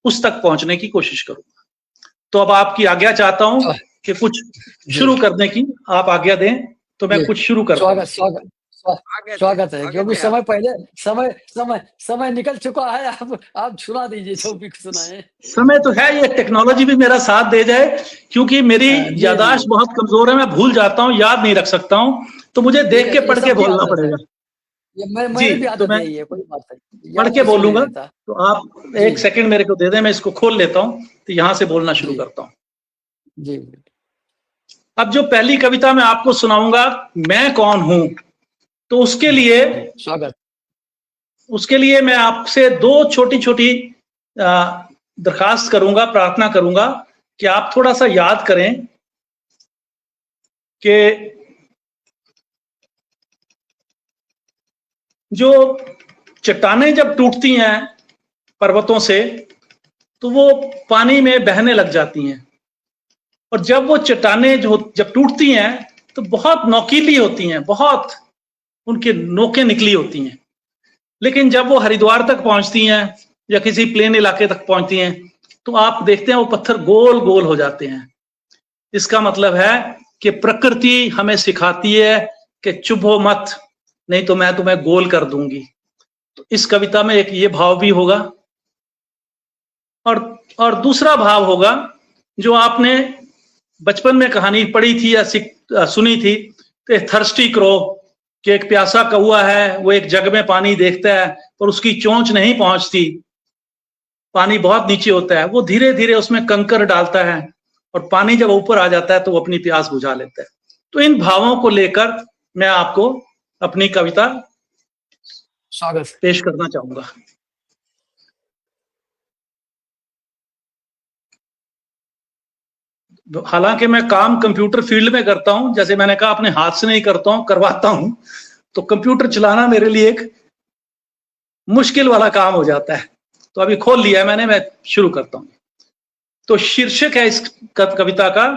C: उस तक पहुंचने की कोशिश करूंगा। तो अब आपकी आज्ञा चाहता हूं कि कुछ शुरू करने की आप आज्ञा दें, तो मैं कुछ शुरू करूंगा।
A: स्वागत है, क्योंकि समय पहले समय निकल चुका है। आप सुना दीजिए जो भी सुनाए।
C: समय तो है, ये टेक्नोलॉजी भी मेरा साथ दे जाए, क्योंकि मेरी याददाश्त बहुत कमजोर है, मैं भूल जाता हूँ, याद नहीं रख सकता हूँ, तो मुझे देख के पढ़ के बोलना पड़ेगा।
A: ये
C: जी,
A: मैंने भी
C: तो
A: आदत
C: मैं
A: यही है, कोई बात नहीं,
C: पढ़
A: याद
C: के
A: तो इसीलिए
C: बोलूंगा,
A: रहता।
C: तो आप
A: जी,
C: एक सेकंड मेरे को दे दें, मैं इसको खोल लेता हूँ, तो यहां से बोलना शुरू
A: जी,
C: करता हूँ।
A: जी,
C: अब जो पहली कविता मैं आपको सुनाऊंगा, मैं कौन हूं, तो
A: जी, स्वागत।
C: उसके लिए मैं आपसे दो छोटी छोटी दरखास्त करूंगा, प्रार्थना करूंगा कि आप थोड़ा सा याद करें कि जो चट्टानें जब टूटती हैं पर्वतों से, तो वो पानी में बहने लग जाती हैं, और जब वो चट्टानें जो जब टूटती हैं तो बहुत नोकीली होती हैं, बहुत उनके नोकें निकली होती हैं, लेकिन जब वो हरिद्वार तक पहुंचती हैं या किसी प्लेन इलाके तक पहुंचती हैं, तो आप देखते हैं वो पत्थर गोल गोल हो जाते हैं। इसका मतलब है कि प्रकृति हमें सिखाती है कि चुभो मत, नहीं तो मैं तुम्हें गोल कर दूंगी। तो इस कविता में एक ये भाव भी होगा, और दूसरा भाव होगा जो आपने बचपन में कहानी पढ़ी थी या सुनी थी, थर्स्टी क्रो, कि एक प्यासा कौवा है, वो एक जग में पानी देखता है पर उसकी चोंच नहीं पहुंचती, पानी बहुत नीचे होता है, वो धीरे धीरे उसमें कंकर डालता है और पानी जब ऊपर आ जाता है तो वो अपनी प्यास बुझा लेता है। तो इन भावों को लेकर मैं आपको अपनी कविता
A: स्वागत।
C: पेश करना चाहूंगा। हालांकि मैं काम कंप्यूटर फील्ड में करता हूं, जैसे मैंने कहा अपने हाथ से नहीं करता हूं, करवाता हूं, तो कंप्यूटर चलाना मेरे लिए एक मुश्किल वाला काम हो जाता है। तो अभी खोल लिया है मैंने, मैं शुरू करता हूं। तो शीर्षक है इस कविता का,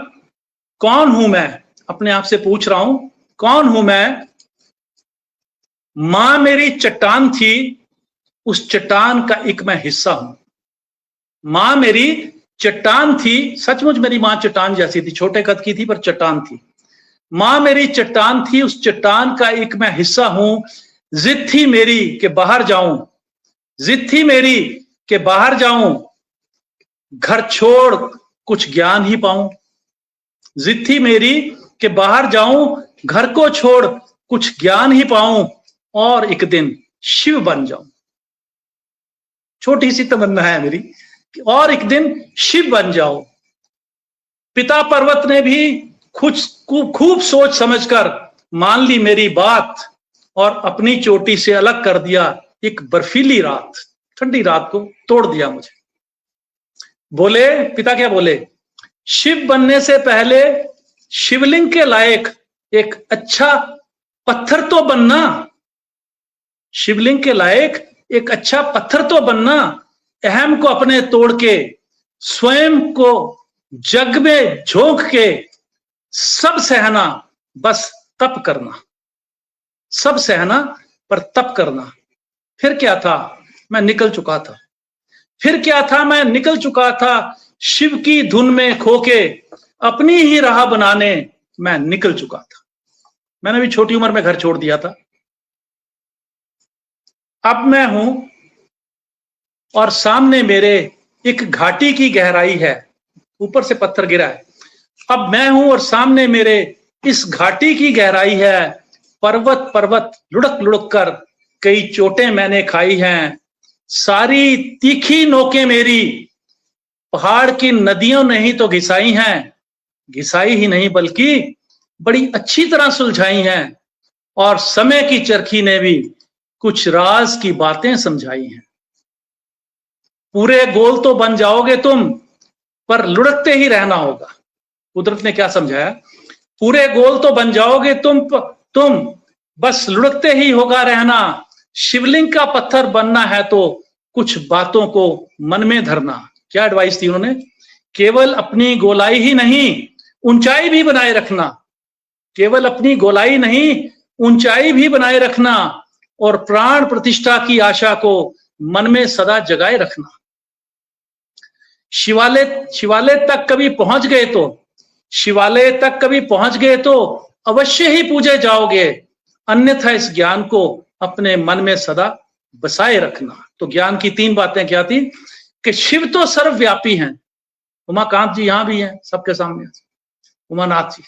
C: कौन हूं मैं। अपने आप से पूछ रहा हूं, कौन हूं मैं। मां मेरी चट्टान थी, उस चट्टान का एक मैं हिस्सा हूं। मां मेरी चट्टान थी, सचमुच मेरी मां चट्टान जैसी थी, छोटे कद की थी पर चट्टान थी। मां मेरी चट्टान थी, उस चट्टान का एक मैं हिस्सा हूं। जिद थी मेरी कि बाहर जाऊं, जिद थी मेरी कि बाहर जाऊं, घर छोड़ कुछ ज्ञान ही पाऊं। जिद थी मेरी कि बाहर जाऊं, घर को छोड़ कुछ ज्ञान ही पाऊं, और एक दिन शिव बन जाऊं। छोटी सी तमन्ना है मेरी, और एक दिन शिव बन जाओ। पिता पर्वत ने भी खूब सोच समझकर मान ली मेरी बात, और अपनी चोटी से अलग कर दिया एक बर्फीली रात, ठंडी रात को तोड़ दिया मुझे। बोले, पिता क्या बोले, शिव बनने से पहले शिवलिंग के लायक एक अच्छा पत्थर तो बनना, शिवलिंग के लायक एक अच्छा पत्थर तो बनना, अहम को अपने तोड़ के स्वयं को जग में झोंक के सब सहना, बस तप करना, सब सहना पर तप करना। फिर क्या था, मैं निकल चुका था, फिर क्या था, मैं निकल चुका था, शिव की धुन में खोके अपनी ही राह बनाने मैं निकल चुका था। मैंने भी छोटी उम्र में घर छोड़ दिया था। अब मैं हूं और सामने मेरे एक घाटी की गहराई है, ऊपर से पत्थर गिरा है। अब मैं हूं और सामने मेरे इस घाटी की गहराई है, पर्वत पर्वत लुढ़क लुढ़क कर कई चोटें मैंने खाई हैं। सारी तीखी नोकें मेरी पहाड़ की नदियों ने ही तो घिसाई हैं, घिसाई ही नहीं बल्कि बड़ी अच्छी तरह सुलझाई हैं, और समय की चरखी ने भी कुछ राज की बातें समझाई हैं। पूरे गोल तो बन जाओगे तुम, पर लुढ़कते ही रहना होगा। कुदरत ने क्या समझाया, पूरे गोल तो बन जाओगे तुम बस लुढ़कते ही होगा रहना। शिवलिंग का पत्थर बनना है तो कुछ बातों को मन में धरना। क्या एडवाइस थी उन्होंने, केवल अपनी गोलाई ही नहीं ऊंचाई भी बनाए रखना, केवल अपनी गोलाई नहीं ऊंचाई भी बनाए रखना, और प्राण प्रतिष्ठा की आशा को मन में सदा जगाए रखना। शिवालय तक कभी पहुंच गए तो, शिवालय तक कभी पहुंच गए तो अवश्य ही पूजे जाओगे, अन्यथा इस ज्ञान को अपने मन में सदा बसाए रखना। तो ज्ञान की तीन बातें क्या थी, कि शिव तो सर्वव्यापी हैं, उमाकांत जी यहां भी हैं सबके सामने, उमानाथ जी,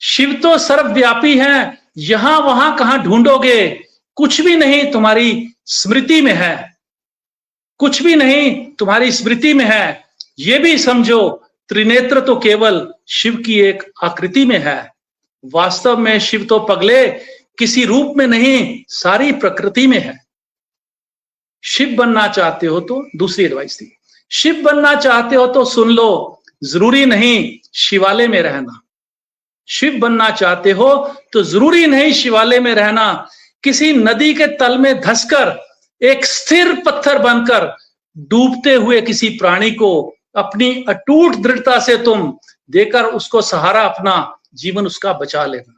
C: शिव तो सर्वव्यापी हैं, यहां वहां कहां ढूंढोगे, कुछ भी नहीं तुम्हारी स्मृति में है, कुछ भी नहीं तुम्हारी स्मृति में है। ये भी समझो त्रिनेत्र तो केवल शिव की एक आकृति में है। वास्तव में शिव तो पगले किसी रूप में नहीं, सारी प्रकृति में है। शिव बनना चाहते हो तो, दूसरी एडवाइस थी, शिव बनना चाहते हो तो सुन लो, जरूरी नहीं शिवालय में रहना। शिव बनना चाहते हो तो जरूरी नहीं शिवालय में रहना। किसी नदी के तल में धंसकर एक स्थिर पत्थर बनकर डूबते हुए किसी प्राणी को अपनी अटूट दृढ़ता से तुम देकर उसको सहारा अपना जीवन उसका बचा लेना।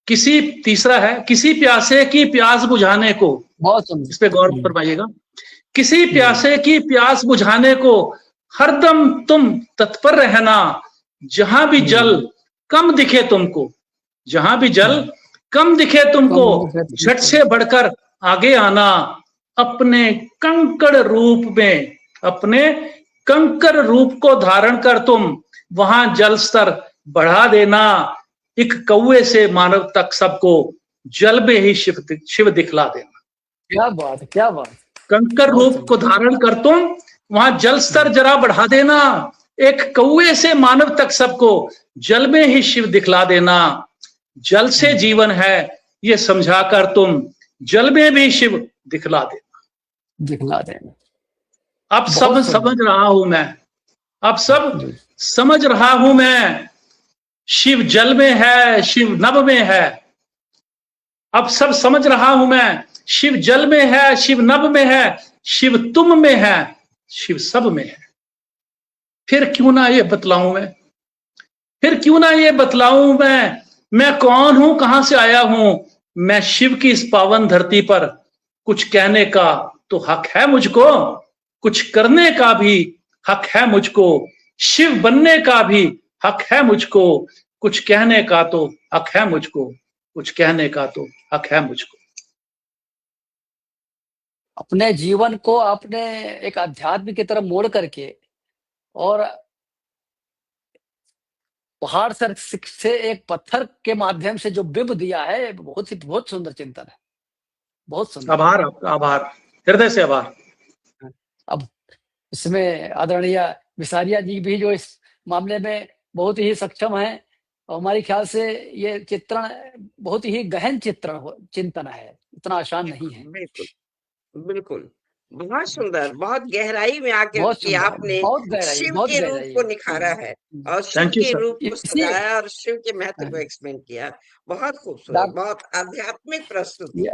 C: किसी तीसरा है, किसी प्यासे की प्यास बुझाने को,
A: बहुत सुंदर,
C: इस पे गौर फरमाइएगा। किसी प्यासे की प्यास बुझाने को हरदम तुम तत्पर रहना। जहां भी जल कम दिखे तुमको, जहां भी जल कम दिखे तुमको, झट से बढ़कर आगे आना। अपने कंकड़ रूप में, अपने कंकड़ रूप को धारण कर तुम वहां जल स्तर बढ़ा देना। एक कौवे से मानव तक सबको जल में ही शिव दिखला देना।
A: क्या बात है, क्या बात।
C: कंकड़ रूप को धारण कर तुम वहां जल स्तर जरा बढ़ा देना। एक कौवे से मानव तक सबको जल में ही शिव दिखला देना। जल से जीवन है ये समझाकर तुम जल में भी शिव दिखला देना। अब सब समझ रहा हूं मैं, अब सब समझ रहा हूं मैं। शिव जल में है, शिव नभ में है। अब सब समझ रहा हूं मैं, शिव जल में है, शिव नभ में है, शिव तुम में है, शिव सब में है। फिर क्यों ना ये बतलाऊं मैं, फिर क्यों ना ये बतलाऊं मैं कौन हूं, कहां से आया हूं। मैं शिव की इस पावन धरती पर कुछ कहने का तो हक है मुझको, कुछ करने का भी हक है मुझको। शिव बनने का भी हक है मुझको, कुछ कहने का तो हक है मुझको, कुछ कहने का तो हक है मुझको।
A: अपने जीवन को आपने एक आध्यात्म की तरफ मोड़ करके और पहाड़ से एक पत्थर के माध्यम से जो बिंब दिया है, बहुत सुंदर चिंतन है, बहुत सुंदर।
C: आभार आपका, आभार, हृदय से आभार।
A: अब इसमें आदरणीय विसारिया जी भी जो इस मामले में बहुत ही सक्षम है, और हमारे ख्याल से ये चित्रण बहुत ही गहन चिंतन है, इतना आसान नहीं है।
B: बिल्कुल बिल्कुल, बहुत सुंदर, बहुत गहराई में आके कि आपने शिव के रूप को निखारा है और शिव के रूप को सजाया और शिव के महत्व को एक्सप्लेन किया। बहुत खूबसूरत, बहुत आध्यात्मिक प्रस्तुति।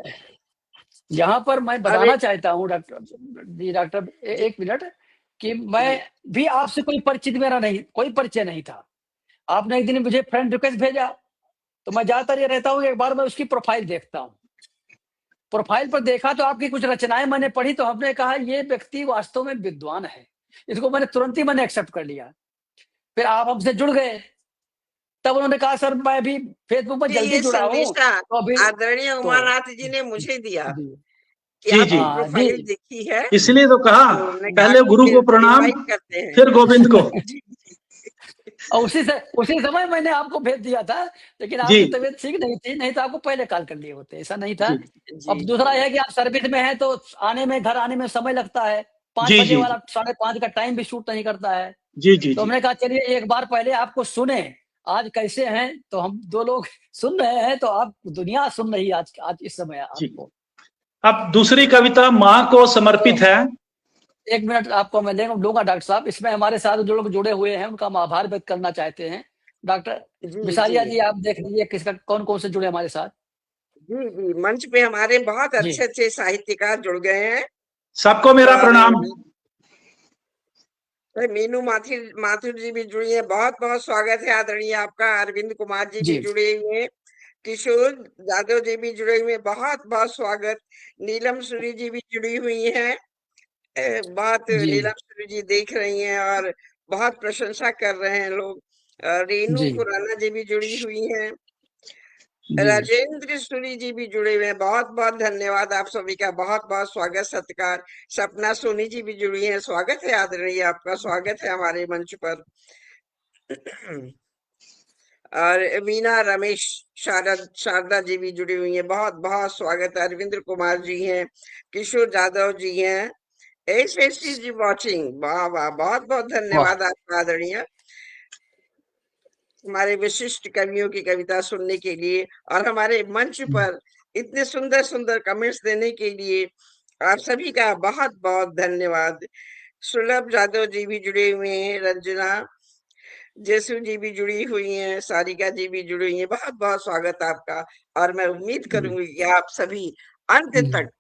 A: यहाँ पर मैं बताना चाहता हूँ डॉक्टर एक मिनट, कि मैं भी आपसे कोई परिचय नहीं था। आपने एक दिन मुझे फ्रेंड रिक्वेस्ट भेजा, तो मैं ज्यादातर ये रहता हूँ एक बार मैं उसकी प्रोफाइल देखता हूँ। प्रोफाइल पर देखा तो आपकी कुछ रचनाएं मैंने पढ़ी, तो हमने कहा ये व्यक्ति वास्तव में विद्वान है, इसको मैंने तुरंत ही एक्सेप्ट कर लिया। फिर आप हमसे जुड़ गए, तब उन्होंने कहा सर मैं भी फेसबुक पर जल्दी जुड़ा हूँ,
B: तो आदरणीय उमानाथ जी ने मुझे दिया कि आपकी प्रोफाइल देखी है,
C: इसलिए तो कहा पहले गुरु को प्रणाम फिर गोविंद को।
A: और उसी समय मैंने आपको भेज दिया था, लेकिन आपकी तबीयत ठीक नहीं थी, नहीं तो आपको पहले कॉल कर लिए होते, ऐसा नहीं था। अब दूसरा यह है कि आप सर्विस में हैं, तो घर आने में समय लगता है। 5 बजे वाला 5:30 का टाइम भी शूट नहीं करता है। तो हमने कहा चलिए एक बार पहले आपको सुने, आज कैसे हैं। तो हम 2 लोग सुन रहे हैं, तो आप दुनिया सुन रही है आज इस समय आपको।
C: अब दूसरी कविता माँ को समर्पित है।
A: 1 मिनट आपको मैं लूंगा डॉक्टर साहब। इसमें हमारे साथ जो लोग जुड़े हुए हैं उनका हम आभार व्यक्त करना चाहते हैं। डॉक्टर विसारिया जी आप देख लीजिए किसका कौन से जुड़े हमारे साथ।
B: जी मंच पे हमारे बहुत अच्छे साहित्यकार जुड़ गए हैं,
C: सबको मेरा प्रणाम।
B: मीनू माथुर जी भी जुड़ी है, बहुत बहुत स्वागत है आदरणीय आपका। अरविंद कुमार जी भी जुड़े हुए हैं, किशोर यादव जी भी जुड़े हुए हैं, बहुत बहुत स्वागत। नीलम सूरी जी भी जुड़ी हुई है, बहुत नीलम सूरी जी देख रही हैं और बहुत प्रशंसा कर रहे हैं लोग। रेनू खुराना जी भी जुड़ी हुई हैं, राजेंद्र सूरी जी भी जुड़े हुए हैं, बहुत बहुत धन्यवाद आप सभी का, बहुत बहुत स्वागत सत्कार। सपना सोनी जी भी जुड़ी हैं, स्वागत है आदरणीय आपका, स्वागत है हमारे मंच पर। और मीना रमेश शारदा जी भी जुड़ी हुई हैं, बहुत बहुत स्वागत है। अरविंद्र कुमार जी हैं, किशोर जादव जी हैं, एस जी वॉचिंग, वाह वाह, बहुत बहुत
A: वाह
B: धन्यवाद आपका आदरणीय, हमारे विशिष्ट कवियों की कविता सुनने के लिए और हमारे मंच पर इतने सुंदर सुंदर कमेंट्स देने के लिए आप सभी का बहुत बहुत धन्यवाद। सुलभ जादव जी भी जुड़े हुए हैं, रंजना जयसू जी भी जुड़ी हुई हैं, सारिका जी भी जुड़ी हुई हैं, बहुत बहुत स्वागत आपका। और मैं उम्मीद करूंगी कि आप सभी अंत तक,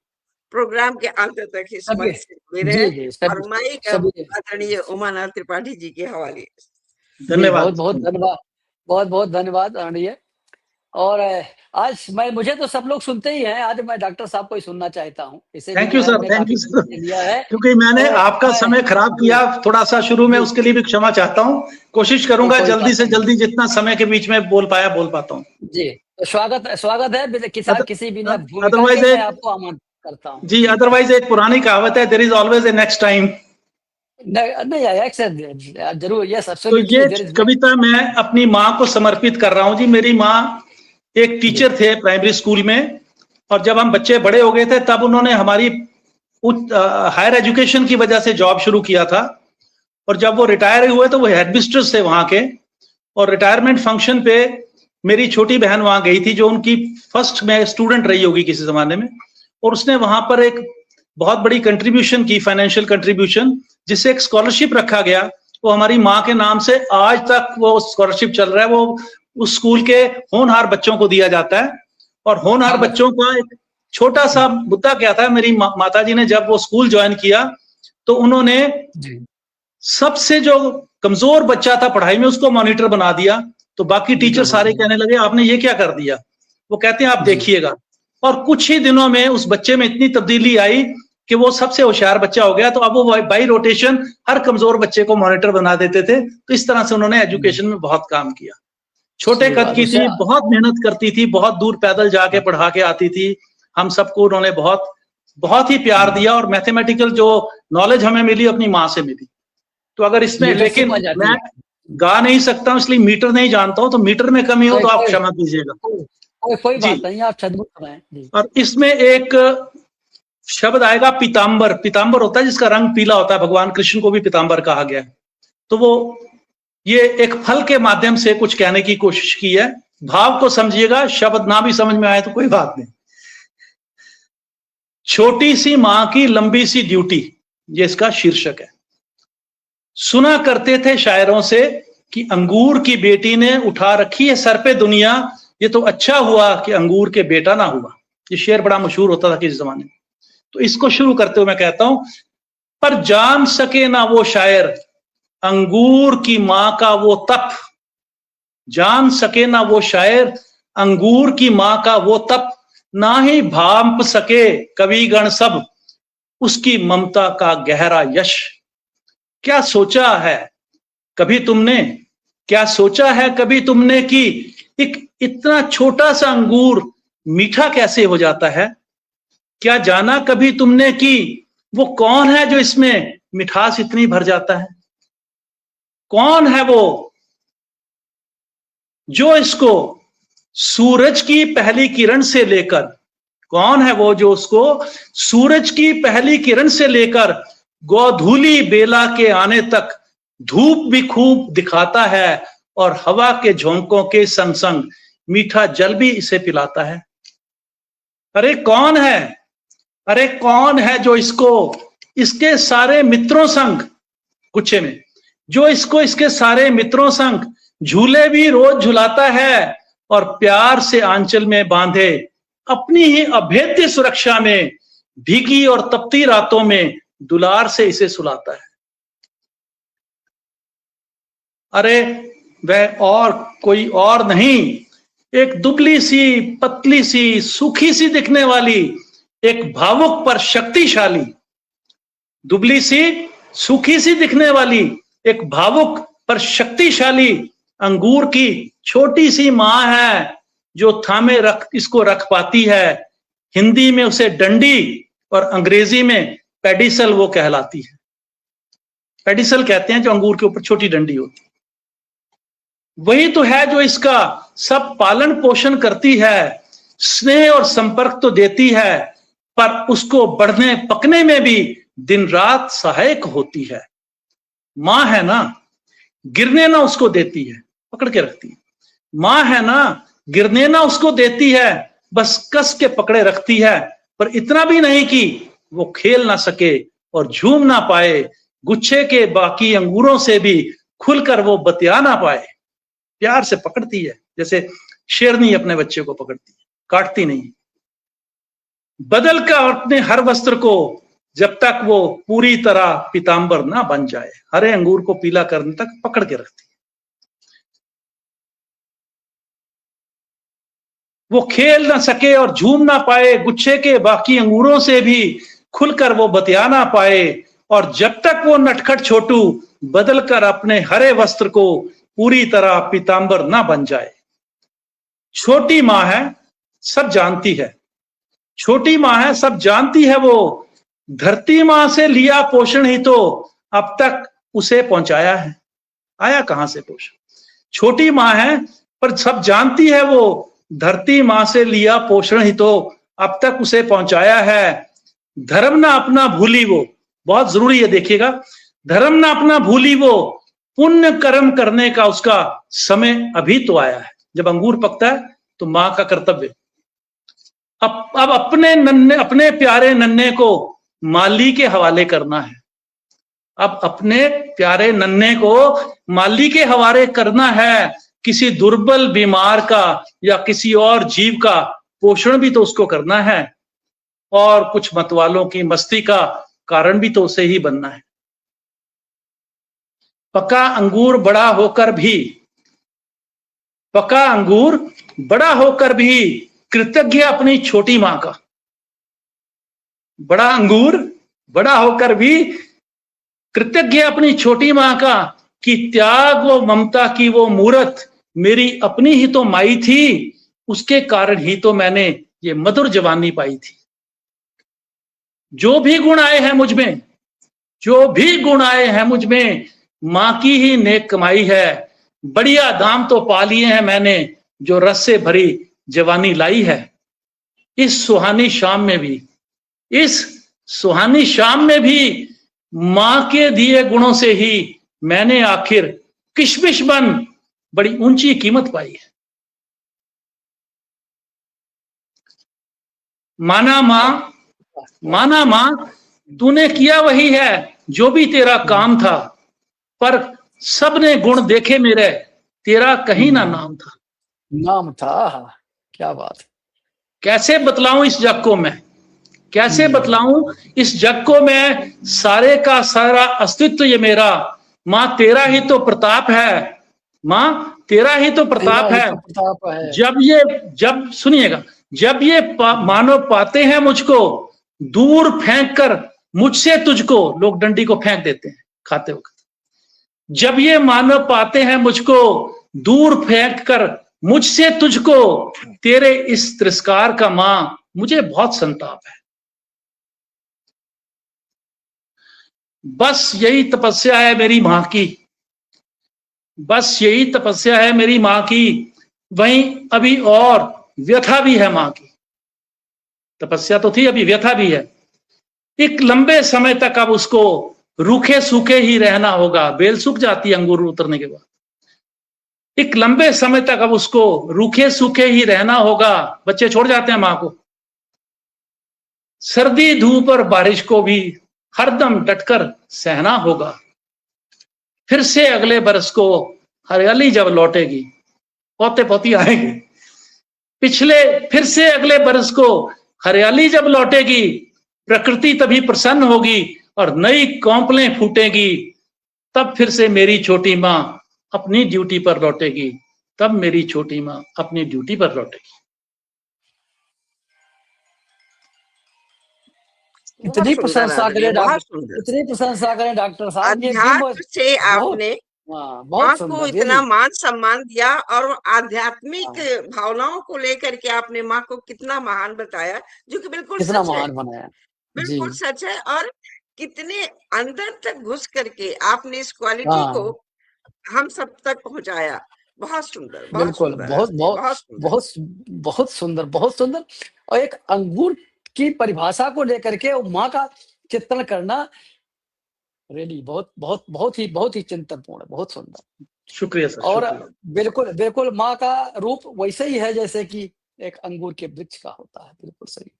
B: प्रोग्राम के अंत तक इस
A: सभी
B: मंच से जुड़े
A: जी
B: रहे।
A: जी
B: और
A: सभी
B: माइक अब
A: सभी
B: आदरणीय उमानाथ त्रिपाठी जी के हवाले।
A: जी बहुत
C: धन्यवाद।
A: बहुत धन्यवाद, बहुत बहुत धन्यवाद आदरणीय। और आज मुझे तो सब लोग सुनते ही हैं, आज मैं डॉक्टर साहब को ही सुनना चाहता हूँ, इसे भी
C: थैंक
A: जो
C: यू
A: है
C: सर,
A: हमने
C: थैंक
A: काफी
C: यू
A: समय
C: सर,
A: से लिया है।
C: क्योंकि मैंने
A: और
C: आपका
A: मैं
C: समय खराब
A: जी
C: किया थोड़ा सा शुरू में,
A: जी
C: उसके लिए भी क्षमा चाहता हूँ। कोशिश
A: नहीं,
C: करूंगा
A: कोई बात
C: जल्दी से
A: नहीं।
C: जल्दी जितना समय के बीच में बोल पाता हूँ।
A: जी, तो स्वागत है, किसी भी ना भूमिका
C: अदरवाइज
A: के मैं
C: एक
A: आपको आमंत्रित करता हूँ।
C: जी, अदरवाइज एक पुरानी कहावत है, there is always a next time.
A: नहीं जरूर, यस
C: तो
A: एब्सोल्युटली
C: ये
A: देयर इज
C: कविता मैं अपनी माँ को समर्पित कर रहा हूँ जी। मेरी माँ एक
A: जी
C: टीचर थे प्राइमरी स्कूल में, और जब हम बच्चे बड़े हो गए थे तब उन्होंने हमारी हायर एजुकेशन की वजह से जॉब शुरू किया था। और जब वो रिटायर हुए तो वो हेडमिस्ट्रेस थे वहां के, और रिटायरमेंट फंक्शन पे मेरी छोटी बहन वहां गई थी, जो उनकी फर्स्ट में स्टूडेंट रही होगी किसी जमाने में, और उसने वहां पर एक बहुत बड़ी कंट्रीब्यूशन की, फाइनेंशियल कंट्रीब्यूशन, जिससे एक स्कॉलरशिप रखा गया। वो हमारी माँ के नाम से आज तक वो स्कॉलरशिप चल रहा है, वो उस स्कूल के होनहार बच्चों को दिया जाता है। और होनहार
A: हाँ बस
C: बच्चों का एक छोटा सा मुद्दा क्या था, मेरी माता जी ने जब वो स्कूल ज्वाइन किया तो उन्होंने
A: जी
C: सबसे जो कमजोर बच्चा था पढ़ाई में उसको मॉनिटर बना दिया। तो बाकी टीचर
A: मीटर बना
C: सारे
A: दिया।
C: कहने लगे आपने ये क्या कर दिया। वो कहते हैं आप
A: जी
C: देखिएगा। और कुछ ही दिनों में उस बच्चे में इतनी तब्दीली आई कि वो सबसे होशियार बच्चा हो गया। तो अब वो बाई रोटेशन हर कमजोर बच्चे को मॉनिटर बना देते थे। तो इस तरह से उन्होंने एजुकेशन में बहुत काम किया। छोटे
A: सही
C: कद
A: बात
C: की
A: उसे
C: थी, बहुत मेहनत करती थी, बहुत दूर पैदल जाके पढ़ा के आती थी। हम सबको उन्होंने बहुत बहुत ही प्यार दिया, और मैथमेटिकल जो नॉलेज हमें मिली अपनी माँ से मिली। तो अगर इसमें,
A: लीडरशिप
C: लेकिन
A: आ जाती
C: मैं
A: है।
C: गा नहीं सकता हूं इसलिए मीटर नहीं जानता हूं, तो मीटर में कमी हो
A: कोई
C: तो आप
A: कोई
C: क्षमा कीजिएगा
A: कोई
C: जी।
A: बात नहीं, आप छदमुक्त हैं जी।
C: और इसमें एक शब्द आएगा पीतांबर। पीतांबर होता है जिसका रंग पीला होता है, भगवान कृष्ण को भी पीतांबर कहा गया है। तो वो ये एक फल के माध्यम से कुछ कहने की कोशिश की है। भाव को समझिएगा, शब्द ना भी समझ में आए तो कोई बात नहीं। छोटी सी मां की लंबी सी ड्यूटी, ये इसका शीर्षक है। सुना करते थे शायरों से कि अंगूर की बेटी ने उठा रखी है सर पे दुनिया, ये तो अच्छा हुआ कि अंगूर के बेटा ना हुआ। ये शेर बड़ा मशहूर होता था किसी जमाने में। तो इसको शुरू करते हुए मैं कहता हूं, पर जान सके ना वो शायर अंगूर की मां का वो तप, जान सके ना वो शायर अंगूर की मां का वो तप, ना ही भांप सके कवि गण सब उसकी ममता का गहरा यश। क्या सोचा है कभी तुमने, क्या सोचा है कभी तुमने कि एक इतना छोटा सा अंगूर मीठा कैसे हो जाता है। क्या जाना कभी तुमने कि वो कौन है जो इसमें मिठास इतनी भर जाता है। कौन है वो जो इसको सूरज की पहली किरण से लेकर, कौन है वो जो उसको सूरज की पहली किरण से लेकर गोधूली बेला के आने तक धूप भी खूब दिखाता है, और हवा के झोंकों के संग संग मीठा जल भी इसे पिलाता है। अरे कौन है, अरे कौन है जो इसको इसके सारे मित्रों संग, गुच्छे में, जो इसको इसके सारे मित्रों संग झूले भी रोज झुलाता है, और प्यार से आंचल में बांधे अपनी ही अभेद्य सुरक्षा में भीगी और तपती रातों में दुलार से इसे सुलाता है। अरे वह और कोई और नहीं, एक दुबली सी, पतली सी, सूखी सी दिखने वाली, एक भावुक पर शक्तिशाली, दुबली सी, सूखी सी दिखने वाली, एक भावुक पर शक्तिशाली अंगूर की छोटी सी मां है, जो थामे इसको रख पाती है। हिंदी में उसे डंडी और अंग्रेजी में पेडिसल वो कहलाती है। पेडिसल कहते हैं जो अंगूर के ऊपर छोटी डंडी होती है। वही तो है जो इसका सब पालन पोषण करती है, स्नेह और संपर्क तो देती है, पर उसको बढ़ने पकने में भी दिन रात सहायक होती है। मां है ना, गिरने ना उसको देती है, पकड़ के रखती है। मां है ना, गिरने ना उसको देती है, बस कस के पकड़े रखती है, पर इतना भी नहीं कि वो खेल ना सके और झूम ना पाए, गुच्छे के बाकी अंगूरों से भी खुलकर वो बतिया ना पाए। प्यार से पकड़ती है, जैसे शेरनी अपने बच्चे को पकड़ती है, काटती नहीं। बदल कर अपने हर वस्त्र को जब तक वो पूरी तरह पीतांबर ना बन जाए, हरे अंगूर को पीला करने तक पकड़ के रखती है। वो खेल ना सके और झूम ना पाए, गुच्छे के बाकी अंगूरों से भी खुलकर वो बतिया ना पाए, और जब तक वो नटखट छोटू बदल कर अपने हरे वस्त्र को पूरी तरह पीतांबर ना बन जाए। छोटी मां है, सब जानती है, छोटी मां है, सब जानती है, वो धरती मां से लिया पोषण ही तो अब तक उसे पहुंचाया है। आया कहां से पोषण? छोटी मां है, पर सब जानती है, वो धरती मां से लिया पोषण ही तो अब तक उसे पहुंचाया है। धर्म ना अपना भूली वो, बहुत जरूरी है, देखिएगा, धर्म ना अपना भूली वो, पुण्य कर्म करने का उसका समय अभी तो आया है। जब अंगूर पकता है तो मां का कर्तव्य अब अपने प्यारे नन्हे को माली के हवाले करना है। अब अपने प्यारे नन्हे को माली के हवाले करना है। किसी दुर्बल बीमार का या किसी और जीव का पोषण भी तो उसको करना है, और कुछ मतवालों की मस्ती का कारण भी तो उसे ही बनना है। पका अंगूर बड़ा होकर भी कृतज्ञ अपनी छोटी मां का। बड़ा अंगूर बड़ा होकर भी कृतज्ञ अपनी छोटी मां का, कि त्याग व ममता की वो मूरत मेरी अपनी ही तो माई थी, उसके कारण ही तो मैंने ये मधुर जवानी पाई थी। जो भी गुण आए हैं मुझ में, मां की ही नेक कमाई है। बढ़िया दाम तो पा लिए हैं मैंने, जो रस से भरी जवानी लाई है। इस सुहानी शाम में भी मां के दिए गुणों से ही मैंने आखिर किशमिश बन बड़ी ऊंची कीमत पाई है। माना मां तूने किया वही है जो भी तेरा काम था, पर सबने गुण देखे मेरे, तेरा कहीं ना नाम था।
A: क्या बात।
C: कैसे बतलाऊं इस जग को मैं, कैसे बतलाऊं इस जग को मैं, सारे का सारा अस्तित्व ये मेरा। मां तेरा ही तो प्रताप है, मां तेरा ही तो प्रताप है। जब सुनिएगा, जब ये मानव पाते हैं मुझको दूर फेंक कर मुझसे तुझको, लोग डंडी को फेंक देते हैं खाते वक्त। जब ये मानव पाते हैं मुझको दूर फेंक कर मुझसे तुझको, तेरे इस तिरस्कार का मां मुझे बहुत संताप है। बस यही तपस्या है मेरी मां की, बस यही तपस्या है मेरी मां की। वहीं अभी और व्यथा भी है मां की। तपस्या तो थी, अभी व्यथा भी है। एक लंबे समय तक अब उसको रूखे सूखे ही रहना होगा। बेल सूख जाती है अंगूर उतरने के बाद। एक लंबे समय तक अब उसको रूखे सूखे ही रहना होगा। बच्चे छोड़ जाते हैं मां को। सर्दी धूप और बारिश को भी हरदम डटकर सहना होगा। फिर से अगले बरस को हरियाली जब लौटेगी, पोते पोती आएंगे। फिर से अगले बरस को हरियाली जब लौटेगी, प्रकृति तभी प्रसन्न होगी और नई कौंपलें फूटेगी। तब फिर से मेरी छोटी मां अपनी ड्यूटी पर लौटेगी, तब मेरी छोटी मां अपनी ड्यूटी पर लौटेगी।
A: इतनी प्रशंसा करें डॉक्टर साहब।
B: अध्यात्म से आपने माँ को इतना मान सम्मान दिया, और आध्यात्मिक भावनाओं को लेकर के आपने माँ को कितना महान बताया, जो कि बिल्कुल
A: कितना
B: सच है,
A: महान बनाया,
B: बिल्कुल सच है। और कितने अंदर तक घुस करके आपने इस क्वालिटी को हम सब तक पहुंचाया। बहुत सुंदर,
A: बिल्कुल, बहुत
B: आरती,
A: बहुत
B: बहुत सुंदर।
A: बहुत बहुत सुंदर, बहुत सुंदर। और एक अंगूर की परिभाषा को लेकर के और माँ का चित्रण करना रियली बहुत ही चिंतनपूर्ण है, बहुत सुंदर।
C: शुक्रिया सर,
A: और
C: शुक्रिया।
A: बिल्कुल, बिल्कुल माँ का रूप वैसे ही है जैसे कि एक अंगूर के वृक्ष का होता है, बिल्कुल सही।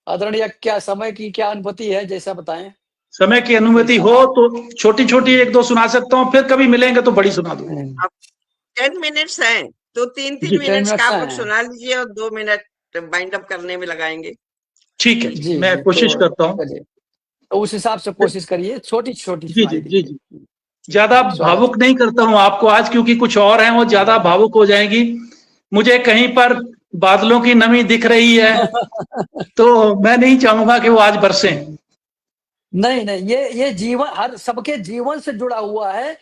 A: आदरणीय, क्या समय की क्या अनुभूति है, जैसा बताएँ?
C: समय की अनुमति
A: कैसा?
C: हो तो छोटी-छोटी 1-2 सुना सकता हूँ, फिर कभी मिलेंगे तो बड़ी सुना दूँगा।
A: हुँ।
B: 10 मिनट्स हैं, तो 3-3
C: जी,
A: 10
B: मिनट्स का
A: मिनट्स
B: आप लोग
A: हैं।
B: सुना लीजिए और 2 मिनट वाइंड अप करने में लगाएँगे।
C: ठीक है जी,
A: जी,
C: मैं
A: जी,
C: कोशिश
A: तो
C: करता हूँ।
A: चलिए, तो उस हिसाब से कोशिश करिए, छोटी-छोटी
C: जी,
A: सुनाई
C: जी, जी,
A: दीजिए।
C: जी। ज़्यादा
A: स्वागत
C: भावुक
A: है।
C: नहीं करता हूँ आपको आज, क्योंकि कुछ और हैं वो ज़्यादा भावुक हो जाएँगी। मुझे कहीं पर बादलों की नमी दिख रही है, तो मैं नहीं चाहूँगा कि वो आज बरसें।
A: नहीं, नहीं, ये जीवन हर सबके जीवन से जुड़ा हुआ है,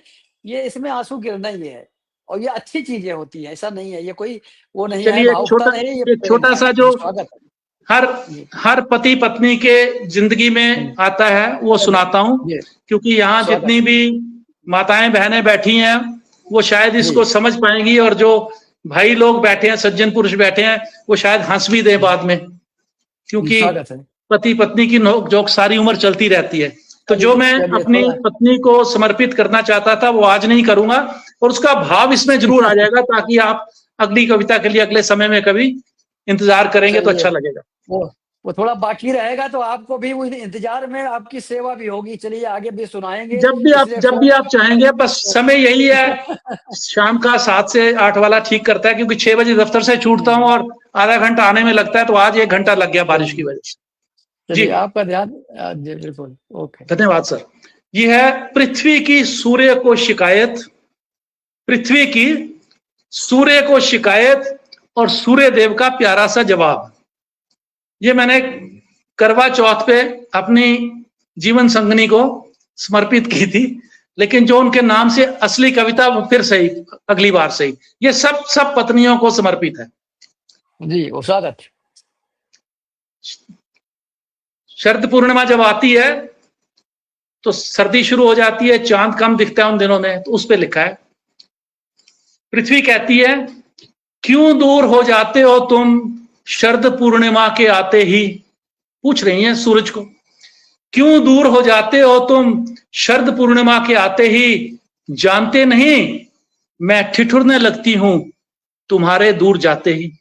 A: ये इसमें आँसू गिरना ही है और ये अच्छी चीज़ें होती हैं, ऐसा नहीं है, ये कोई वो नहीं है,
C: चलिए
A: भावुकता नहीं है, ये
C: एक
A: प्रेम है।
C: छोटा-सा
A: जी,
C: जो
A: स्वागत है।
C: हर
A: जी,
C: हर पति-पत्नी के ज़िंदगी में
A: हुँ,
C: आता है, वो
A: चलिए,
C: सुनाता हूँ,
A: जी,
C: क्योंकि यहाँ
A: स्वागत
C: जितनी
A: है।
C: भी माताएँ-बहनें बैठी हैं, वो शायद इसको
A: जी,
C: समझ पाएँगी, और जो भाई लोग बैठे हैं, सज्जन पुरुष बैठे हैं, वो शायद हँस भी दें बाद में, क्योंकि
A: स्वागत है।
C: पति-पत्नी की नोक-झोंक सारी उम्र चलती रहती है। तो जो
A: चलिए
C: मैं
A: चलिए
C: अपनी
A: थोड़ा
C: पत्नी को समर्पित करना चाहता था, वो आज नहीं करूँगा, और उसका भाव इसमें ज़रूर आ जाएगा, ताकि आप अगली कविता के लिए अगले समय में कभी इंतज़ार करेंगे तो
A: चलिए,
C: अच्छा लगेगा।
A: वो वो थोड़ा बाकी रहेगा तो आपको भी वो इंतज़ार में आपकी सेवा भी होगी। चलिए आगे भी सुनाएँगे, इसलिए
C: जब भी
A: थोड़ा
C: आप चाहेंगे, बस समय यही है, शाम का 7 से 8 वाला ठीक करता है, क्योंकि 6 बजे दफ्तर से छूटता हूँ और आधा घंटा आने में लगता है, तो आज 1 घंटा लग गया बारिश की
A: चलिए,
C: वजह से। जी,
A: चलिए आपका ध्यान जी बिल्कुल, ओके।
C: धन्यवाद सर। ये है पृथ्वी की सूर्य को शिकायत, पृथ्वी की सूर्य को शिकायत और सूर्य देव का प्यारा सा जवाब। ये मैंने करवा चौथ पे अपनी जीवन संगनी को समर्पित की थी, लेकिन जो उनके नाम से असली कविता, वो फिर सही, अगली बार सही। ये सब पत्नियों को समर्पित है।
A: जी, वो स्वागत।
C: शरद पूर्णिमा जब आती है तो सर्दी शुरू हो जाती है, चांद कम दिखता है उन दिनों में, तो उस पे लिखा है, पृथ्वी कहती है, क्यों दूर हो जाते हो तुम शरद पूर्णिमा के आते ही। पूछ रही हैं सूरज को, क्यों दूर हो जाते हो तुम शरद पूर्णिमा के आते ही। जानते नहीं मैं ठिठुरने लगती हूं तुम्हारे दूर जाते ही।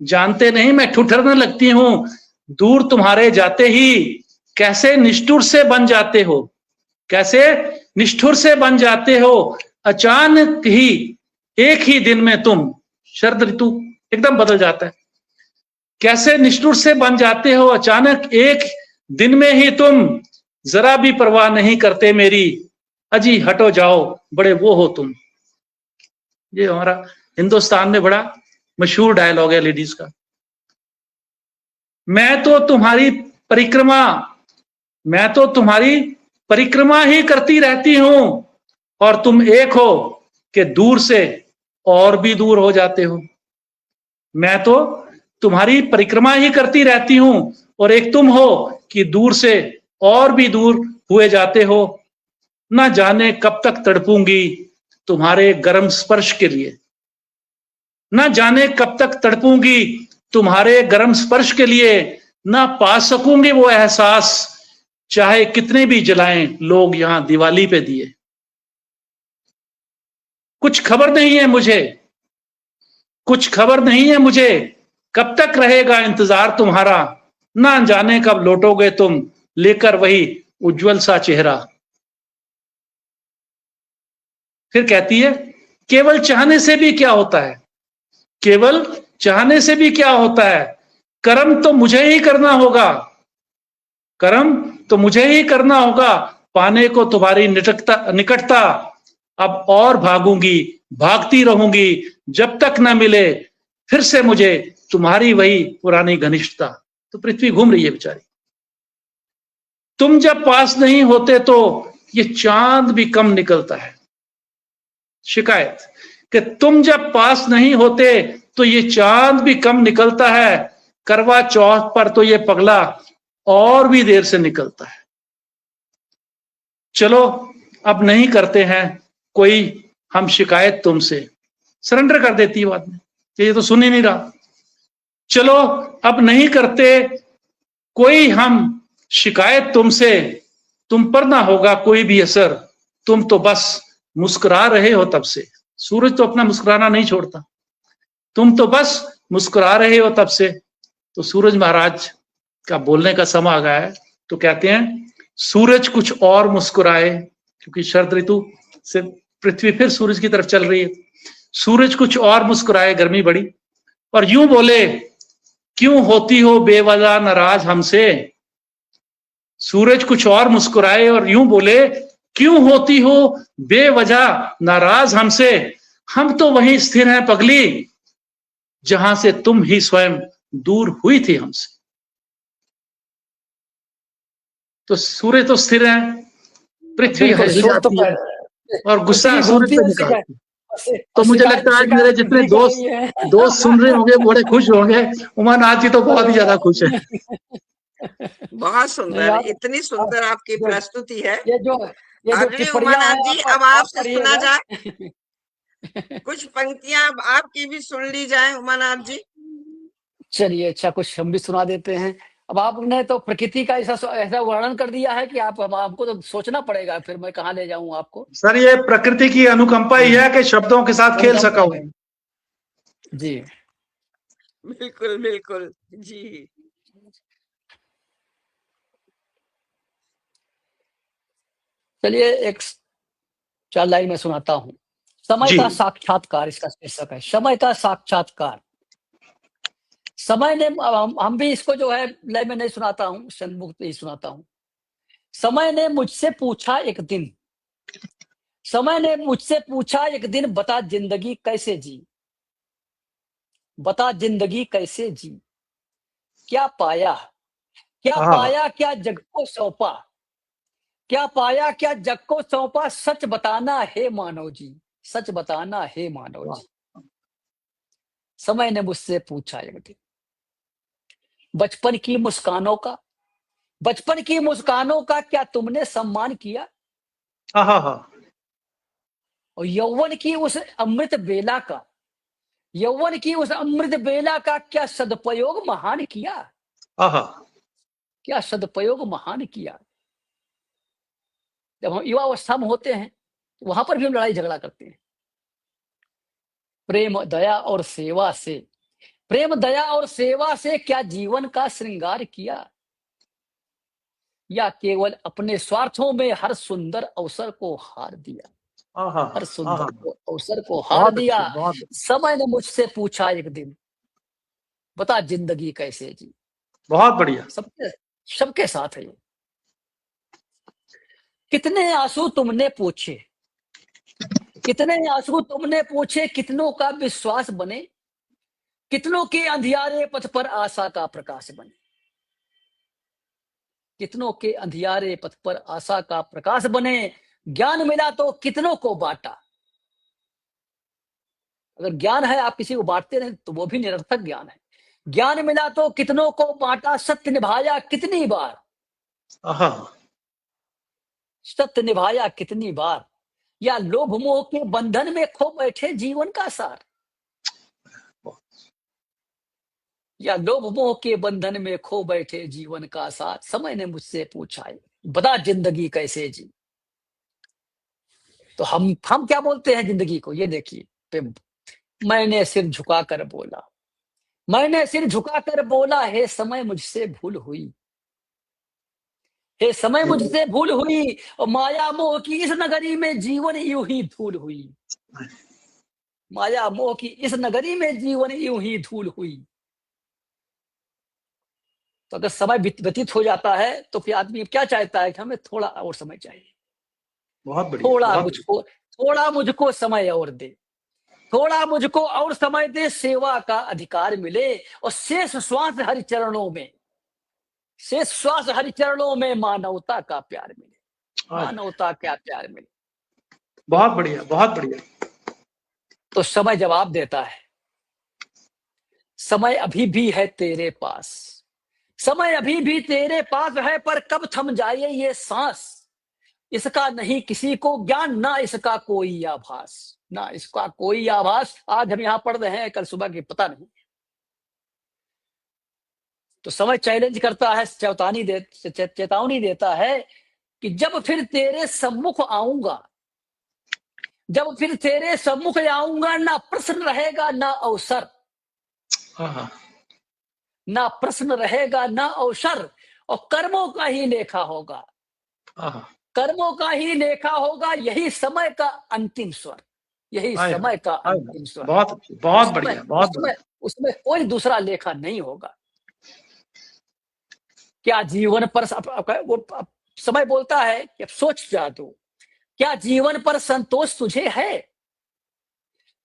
C: जानते नहीं मैं ठिठुरने लगती हूं दूर तुम्हारे जाते ही। कैसे निष्ठुर से बन जाते हो, कैसे निष्ठुर से बन जाते हो। अचानक ही एक ही दिन में तुम, शरद ऋतु एकदम बदल जाता है, कैसे निष्ठुर से बन जाते हो अचानक एक दिन में ही तुम। जरा भी परवाह नहीं करते मेरी, अजी हटो जाओ बड़े वो हो तुम। ये हमारा हिंदुस्तान में बड़ा मशहूर डायलॉग है लेडीज का। मैं तो तुम्हारी परिक्रमा, मैं तो तुम्हारी परिक्रमा ही करती रहती हूं, और तुम एक हो कि दूर से और भी दूर हो जाते हो। मैं तो तुम्हारी परिक्रमा ही करती रहती हूं, और एक तुम हो कि दूर से और भी दूर हुए जाते हो। ना जाने कब तक तड़पूंगी तुम्हारे गर्म स्पर्श के लिए, ना जाने कब तक तड़पूंगी तुम्हारे गर्म स्पर्श के लिए। ना पा सकूंगी वो एहसास चाहे कितने भी जलाएं लोग यहां दिवाली पे दिए। कुछ खबर नहीं है मुझे, कुछ खबर नहीं है मुझे, कब तक रहेगा इंतजार तुम्हारा। ना जाने कब लौटोगे तुम लेकर वही उज्जवल सा चेहरा। फिर कहती है, केवल चाहने से भी क्या होता है, केवल चाहने से भी क्या होता है। कर्म तो मुझे ही करना होगा, कर्म तो मुझे ही करना होगा। पाने को तुम्हारी निकटता अब और भागूंगी, भागती रहूंगी जब तक न मिले फिर से मुझे तुम्हारी वही पुरानी घनिष्ठता। तो पृथ्वी घूम रही है बेचारी। तुम जब पास नहीं होते तो ये चांद भी कम निकलता है। शिकायत कि तुम जब पास नहीं होते तो ये चांद भी कम निकलता है। करवा चौथ पर तो ये पगला और भी देर से निकलता है। चलो अब नहीं करते हैं कोई हम शिकायत तुमसे। सरेंडर कर देती है बाद में, ये तो सुन ही नहीं रहा। चलो अब नहीं करते कोई हम शिकायत तुमसे, तुम पर ना होगा कोई भी असर, तुम तो बस मुस्कुरा रहे हो तब से। सूरज तो अपना मुस्कुराना नहीं छोड़ता, तुम तो बस मुस्कुरा रहे हो तब से। तो सूरज महाराज का बोलने का समय आ गया है, तो कहते हैं सूरज कुछ और मुस्कुराए, क्योंकि शरद ऋतु से पृथ्वी फिर सूरज की तरफ चल रही है। सूरज कुछ और मुस्कुराए, गर्मी बड़ी, और यूं बोले क्यों होती हो बेवजह नाराज हमसे। सूरज कुछ और मुस्कुराए और यूं बोले क्यों होती हो बेवजह नाराज हमसे। हम तो वहीं स्थिर हैं पगली जहां से तुम ही स्वयं दूर हुई थी हमसे। तो सूरज तो स्थिर है, पृथ्वी
A: बिल्कुल,
C: हंसी
A: सूरज तो
C: जाती है और गुस्सा
A: पृथ्वी
C: सूरज
A: घूमती
C: पे
A: है,
C: निकालती है। तो
A: और
C: मुझे
A: शिकायत
C: लगता है आज मेरे
A: शिकायत
C: जितने
A: पृथ्वी कर
C: दोस्त
A: रही है।
C: दोस्त सुन रहे होंगे बड़े खुश होंगे। उमानाथ जी तो बहुत ही ज्यादा खुश है।
B: बहुत
A: नहीं
B: सुंदर,
A: आप,
B: इतनी सुंदर आपकी
A: जो
B: प्रस्तुति है।
A: ये जो ये जो
B: अगली
A: टिप्पणियां
B: उमानाथ
A: हैं
B: जी, अब
A: आप
B: आपसे सुना
A: पढ़िएगा।
B: जाए, कुछ पंक्तियां अब आपकी भी सुन ली जाए उमानाथ जी।
A: चलिए, अच्छा कुछ हम भी सुना देते हैं। अब आपने तो प्रकृति का ऐसा ऐसा वर्णन कर दिया है कि आप, अब आपको तो सोचना पड़ेगा फिर मैं कहाँ ले जाऊं आपको।
C: सर ये प्रकृति की अनुकंपा ही है कि शब्दों के साथ खेल सका
A: अनुकंपा
C: हूं।
A: है जी।
B: बिल्कुल बिल्कुल जी।
A: चलिए एक 4 लाइन में सुनाता हूं। समय
C: जी
A: का साक्षात्कार इसका शीर्षक है, समय का साक्षात्कार। समय ने, अब हम भी इसको जो है लय में नहीं सुनाता हूँ, सन्मुख ही सुनाता हूँ। समय ने मुझसे पूछा एक दिन, समय ने मुझसे पूछा एक दिन, बता जिंदगी कैसे जी, बता जिंदगी कैसे जी। क्या पाया, क्या
C: हाँ
A: पाया, क्या जग को सौंपा, क्या पाया, क्या जग को सौंपा, सच बताना है मानव जी, सच बताना है मानव जी। समय ने मुझसे पूछा एक दिन, बचपन की मुस्कानों का, बचपन की मुस्कानों का क्या तुमने सम्मान किया,
C: हाँ हाँ हाँ
A: और यौवन की उस अमृत बेला का, यौवन की उस अमृत बेला का क्या सदुपयोग महान किया,
C: हाँ हाँ
A: क्या सदुपयोग महान किया। जब हम युवा अवस्था में होते हैं तो वहां पर भी हम लड़ाई झगड़ा करते हैं। प्रेम दया और सेवा से, प्रेम दया और सेवा से क्या जीवन का श्रृंगार किया, या केवल अपने स्वार्थों में हर सुंदर अवसर को हार दिया,
C: हाँ हाँ
A: हर
C: हाँ
A: सुंदर
C: हाँ।
A: को अवसर को हार
C: बहुत
A: दिया।
C: अच्छे, बहुत अच्छे,
A: समय ने मुझसे पूछा एक दिन, बता जिंदगी कैसे जी।
C: बहुत बढ़िया।
A: सबके सबके साथ है ये। कितने आंसू तुमने पूछे, कितने आंसू तुमने पूछे, कितनों का विश्वास बने, कितनों के अंधियारे पथ पर आशा का प्रकाश बने, कितनों के अंधियारे पथ पर आशा का प्रकाश बने। ज्ञान मिला तो कितनों को बांटा, अगर ज्ञान है आप किसी को बांटते नहीं तो वो भी निरर्थक ज्ञान है। ज्ञान मिला तो कितनों को बांटा, सत्य निभाया कितनी बार,
C: हाँ
A: सत्य निभाया कितनी बार, या लोभ मोह के बंधन में खो बैठे जीवन का सार, या लोभ मोह के बंधन में खो बैठे जीवन का सार। समय ने मुझसे पूछा है, बता जिंदगी कैसे जी। तो हम क्या बोलते हैं जिंदगी को, ये देखिए, मैंने सिर झुकाकर बोला, मैंने सिर झुकाकर बोला, हे समय मुझसे भूल हुई, हे समय मुझसे भूल हुई, और माया मोह की इस नगरी में जीवन यूं ही धूल हुई, माया मोह की इस नगरी में जीवन यूं ही धूल हुई। तो अगर समय व्यतीत हो जाता है तो फिर आदमी क्या चाहता है कि हमें थोड़ा और समय चाहिए,
C: बहुत बढ़िया,
A: थोड़ा
C: बहुत बढ़िया।
A: मुझको, थोड़ा मुझको समय और दे, थोड़ा मुझको और समय दे, सेवा का अधिकार मिले, और शेष श्वास हरि चरणों में, शेष श्वास हरि चरणों में मानवता का प्यार मिले, मानवता का प्यार मिले।
C: बहुत बढ़िया, बहुत बढ़िया।
A: तो समय जवाब देता है, समय अभी भी है तेरे पास, समय अभी भी तेरे पास है, पर कब थम जाए ये सांस, इसका नहीं किसी को ज्ञान, ना इसका कोई आभास, ना इसका कोई आभास। आज हम यहाँ पढ़ रहे हैं, कल सुबह की पता नहीं। तो समय चैलेंज करता है, चेतावनी देता है कि जब फिर तेरे सम्मुख आऊंगा, जब फिर तेरे सम्मुख आऊंगा, ना प्रश्न रहेगा ना अवसर,
C: हाँ,
A: ना प्रश्न रहेगा ना अवसर, और कर्मों का ही लेखा होगा,
C: हाँ,
A: कर्मों का ही लेखा होगा। यही समय का अंतिम स्वर, यही
C: आए,
A: समय का
C: आए,
A: अंतिम स्वर।
C: बहुत बहुत
A: उसमें
C: बढ़िया, बहुत
A: उसमें
C: बढ़िया।
A: उसमें कोई दूसरा लेखा नहीं होगा। क्या जीवन पर समय बोलता है कि अब सोच जा तू, क्या जीवन पर संतोष तुझे है?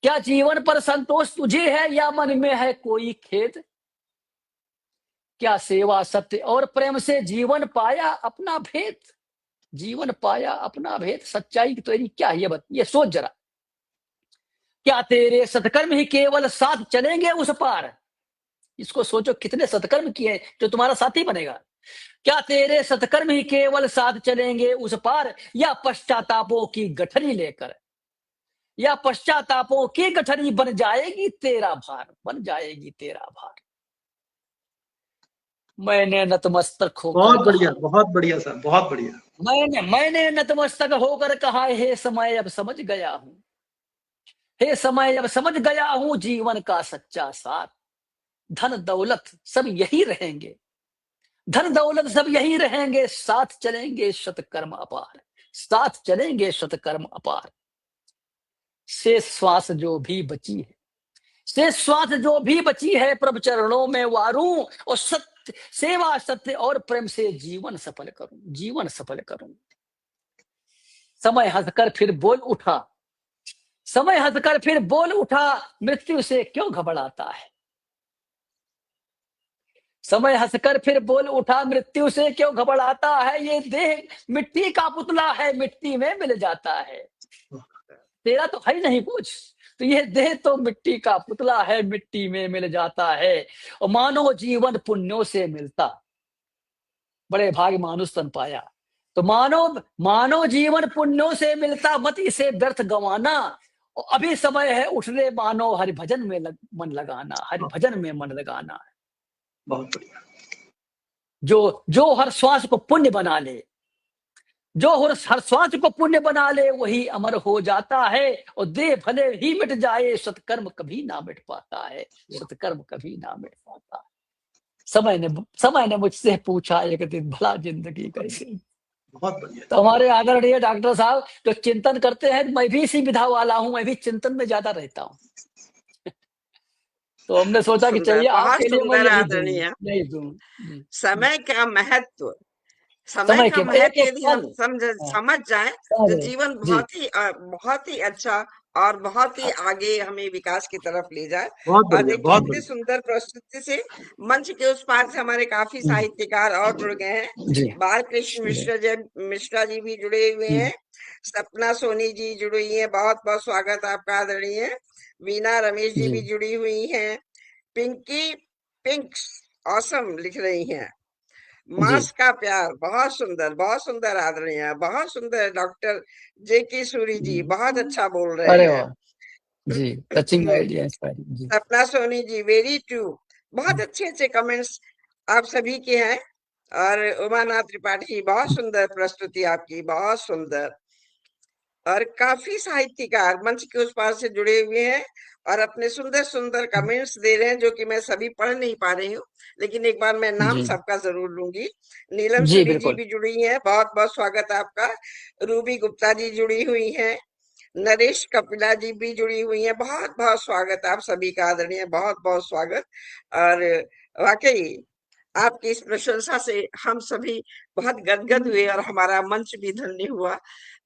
A: क्या जीवन पर संतोष तुझे है, या मन में है कोई खेद? क्या सेवा सत्य और प्रेम से जीवन पाया अपना भेद? जीवन पाया अपना भेद, सच्चाई की तेरी क्या है ये सोच जरा। क्या तेरे सत्कर्म ही केवल साथ चलेंगे उस पार? इसको सोचो, कितने सत्कर्म किए जो तुम्हारा साथी बनेगा। क्या तेरे सत्कर्म ही केवल साथ चलेंगे उस पार, या पश्चातापों की गठरी लेकर, या पश्चातापों की गठरी बन जाएगी तेरा भार, बन जाएगी तेरा भार। मैंने नतमस्तक होकर
C: बहुत बढ़िया, बहुत बढ़िया सर, बहुत बढ़िया।
A: मैंने नतमस्तक होकर कहा, हे समय अब समझ गया हूं, हे समय अब समझ गया हूं जीवन का सच्चा सार। धन दौलत सब यही रहेंगे, धन दौलत सब यही रहेंगे, साथ चलेंगे सत्कर्म अपार, साथ चलेंगे सत्कर्म अपार। शेष श्वास जो भी बची है, शेष श्वास जो भी बची है, प्रभु चरणों में वारूं, और सत्य सेवा सत्य और प्रेम से जीवन सफल करूं, जीवन सफल करूं। समय हंसकर फिर बोल उठा, समय हंसकर फिर बोल उठा, मृत्यु से क्यों घबराता है? समय हंसकर फिर बोल उठा, मृत्यु से क्यों घबराता है? ये देह मिट्टी का पुतला है, मिट्टी में मिल जाता है। तेरा तो है ही नहीं कुछ, तो ये देह तो मिट्टी का पुतला है, मिट्टी में मिल जाता है। और मानो जीवन पुण्यों से मिलता, बड़े भाग मानुष तन पाया। तो मानो जीवन पुण्यों से मिलता, मत इसे व्यर्थ गंवाना। और अभी समय है उठने, मानो हरि भजन में मन लगाना, हरि भजन में मन लगाना।
C: बहुत बढ़िया।
A: जो हर श्वास को पुण्य बना ले, जो हर श्वास को पुण्य बना ले, वही अमर हो जाता है। और देह भले ही मिट जाए, सत्कर्म कभी ना मिट पाता है, सत्कर्म कभी ना मिट पाता है। समय ने मुझसे पूछा एक दिन, भला जिंदगी कैसी?
C: बहुत बढ़िया।
A: तो हमारे आदरणीय डॉक्टर साहब जो चिंतन करते हैं, मैं भी इसी विधा वाला हूं, मैं भी चिंतन में ज्यादा रहता हूं। तो हमने सोचा कि चलिए आपके लिए मैं यही दूं।
B: समय का महत्व, समय का
A: के
B: महत्व
A: एक
B: यदि हम समझ जाए तो जीवन बहुत ही अच्छा और बहुत ही आगे हमें विकास की तरफ ले जाए। और देखिए इतनी सुंदर प्रस्तुति से मंच के उस पार से हमारे काफी साहित्यकार और जुड़ गए हैं। बालकृष्ण मिश्रा जी भी जुड़े हुए हैं, सपना सोनी जी जुड़ी हुई है, बहुत बहुत स्वागत आपका आदरणीय। वीना रमेश जी भी जुड़ी हुई हैं, पिंकी पिंक्स ऑसम लिख रही हैं। मास का प्यार, बहुत सुंदर आदरणीय, बहुत सुंदर। Doctor JK. सूरी जी बहुत अच्छा बोल रहे हैं।
A: जी, टचिंग आइडिया इंस्पायरिंग जी।
B: सपना सोनी जी वेरी ट्रू, बहुत अच्छे कमेंट्स आप सभी के हैं। और उमानाथ त्रिपाठी बहुत सुंदर प्रस्तुति आपकी, बहुत सुंदर। और काफी साहित्यकार मंच के उस पार से जुड़े हुए हैं और अपने सुंदर सुंदर कमेंट्स दे रहे हैं, जो कि मैं सभी पढ़ नहीं पा रही हूँ, लेकिन एक बार मैं नाम सबका जरूर लूंगी। नीलम सूरी जी भी जुड़ी हैं, बहुत बहुत स्वागत आपका। रूबी गुप्ता जी जुड़ी हुई हैं, नरेश कपिला जी भी जुड़ी हुई हैं, बहुत बहुत स्वागत आप सभी का आदरणीय, बहुत बहुत स्वागत। और वाकई आपकी इस प्रशंसा से हम सभी बहुत गदगद हुए और हमारा मंच भी धन्य हुआ।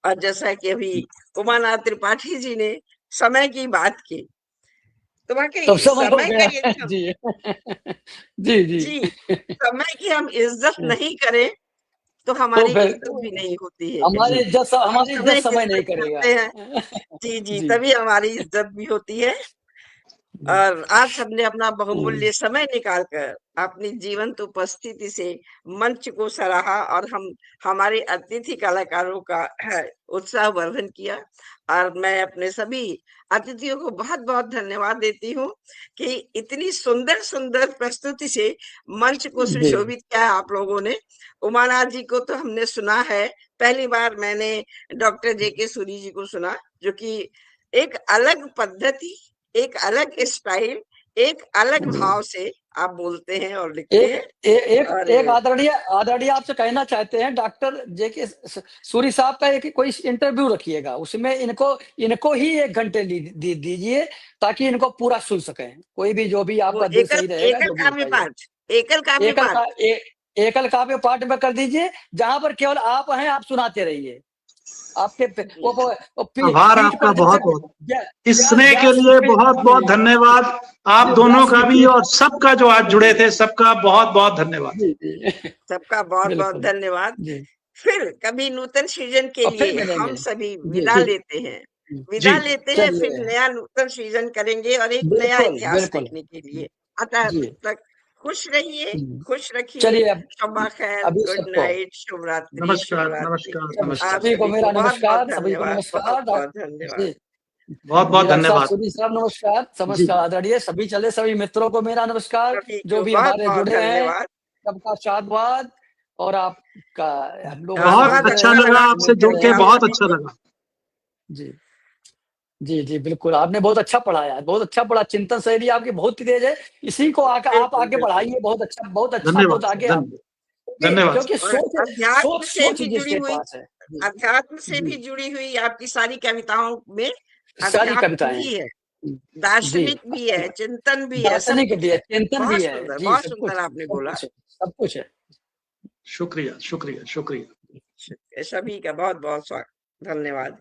B: और जैसा कि अभी उमानाथ त्रिपाठी जी ने समय की बात की, तो वाकई समय का ये जी समय की हम इज्जत नहीं करें तो हमारी इज्जत भी नहीं होती है।
A: हमारी इज्जत समय नहीं करेगा।
B: जी, तभी हमारी इज्जत भी होती है। और आज हमने अपना बहुमूल्य समय निकालकर अपनी जीवंत उपस्थिति से मंच को सराहा और हम हमारे अतिथि कलाकारों का उत्साह वर्धन किया। और मैं अपने सभी अतिथियों को बहुत बहुत धन्यवाद देती हूँ कि इतनी सुंदर सुंदर प्रस्तुति से मंच को
A: जी
B: सुशोभित किया है आप लोगों ने। उमानाथ जी को तो हमने सुना है, पहली बार मैंने डॉक्टर जे.के. सूरी जी को सुना, जो कि एक अलग पद्धति, एक अलग स्टाइल, एक अलग
A: जी।
B: भाव से आप बोलते हैं और लिखते
A: एक
B: हैं।
A: एक
B: और
A: एक आदरणीय आपसे कहना चाहते हैं, डॉक्टर जे.के. सूरी साहब का एक कोई इंटरव्यू रखिएगा, उसमें इनको ही 1 घंटे दीजिए ताकि इनको पूरा सुन सकें। कोई भी जो भी
B: वो
A: आपका दिल
B: एकल
A: सही रहेगा,
B: एकल
A: जो भी
B: काव्य
A: बताइए।
B: पाठ, एकल काव्य
A: एकल
B: पाठ।
A: का एकल काव्य पाठ में कर दीजिए, जहाँ पर केवल आप हैं, आप सुनाते रहिए। आपके
B: जी,
A: वो
C: आभार
A: पीठ
C: आपका
A: पर जैसे
C: बहुत बहुत। इस
A: व्यास
C: स्नेह के
A: व्यास
C: लिए
A: की
C: बहुत बहुत
A: पीठ,
C: धन्यवाद आप
A: जी,
C: दोनों
A: व्यास
C: का
A: की
C: भी,
A: पीठ।
C: और सबका जो आज
A: जी,
C: जुड़े
A: जी,
C: थे सबका बहुत बहुत धन्यवाद।
A: जी, जी।
B: सबका बहुत बहुत
A: बिल्कुल,
B: धन्यवाद।
A: जी।
B: फिर कभी नूतन सृजन के
A: और फिर
B: लिए हम
A: मिलेंगे।
B: सभी
A: जी,
B: विदा
A: जी।
B: लेते हैं,
C: जी
B: विदा लेते हैं, फिर
A: चलिए,
B: नया नूतन सृजन करेंगे और एक नया
A: बिल्कुल,
B: इतिहास
A: बिल्कुल।
B: लिखने के लिए। अतः
A: जी,
B: तब तक खुश रहिए,
A: हुँ।
B: खुश रखिए।
A: चलिए अब
B: शब्बा खैर,
A: अभी
B: गुड
A: सबको
B: नाइट, शुभ रात्रि,
C: नमस्कार
B: शुभ रात्रि।
C: नमस्कार
A: सभी
B: आप
C: नमस्कार।
A: सभी को
B: सभी को
A: मेरा
B: बहुत बहुत
A: नमस्कार, सभी को
B: धन्यवाद,
A: नमस्कार।
B: बहुत बहुत धन्यवाद।
A: जी,
C: बहुत
A: जी,
C: बहुत
A: डॉक्टर साहब
C: धन्यवाद।
A: सूरी साहब नमस्कार,
C: जी
A: नमस्कार आदरणीय। सभी चले सभी मित्रों को मेरा नमस्कार,
B: सभी
A: जो
B: को
A: भी
B: बहुत
A: हमारे
B: बहुत
A: जुड़े हैं,
B: धन्यवाद।
A: सबका साधुवाद। और आपका हम लोगों से
C: बहुत
B: बहुत
A: जुड़ते
C: अच्छा
B: अच्छा
A: रहिए,
C: लगा,
B: लगा
C: आपसे
A: मिलते
C: जुड़
B: मिलकर
C: के
B: आप
A: रहेंगे।
C: बहुत
B: सभी
C: अच्छा
B: को।
C: लगा।
A: जी। जी, जी, बिल्कुल, आपने बहुत अच्छा पढ़ाया, बहुत अच्छा पढ़ा, चिंतन शैली आपकी बहुत तेज है। इसी को आप
B: बिल्कुल,
A: आगे
B: बिल्कुल।
A: बढ़ाइए, बहुत अच्छा,
C: धन्यवाद
A: बहुत
C: सर,
A: आगे आप, क्योंकि
C: धन्यवाद सर।
A: क्योंकि
B: और अध्यात्म से
A: सोच
B: भी जुड़ी
A: जिसके
B: हुई,
A: पास है। जी,
B: अध्यात्म से भी
A: जी,
B: जुड़ी हुई आपकी सारी कविताओं में
A: सारी
B: अध्यात्म
A: कविताएँ।
B: भी है,
A: जी,
B: दार्शनिक भी है, चिंतन भी है, सब
A: दार्शनिक
B: कुछ
A: भी है,
B: है।
A: चिंतन भी है। जी,
B: बहुत सुंदर आपने
A: सब
B: बोला।
A: कुछ है, सब कुछ है।
C: शुक्रिया शुक्रिया शुक्रिया।
B: सभी का बहुत बहुत धन्यवाद।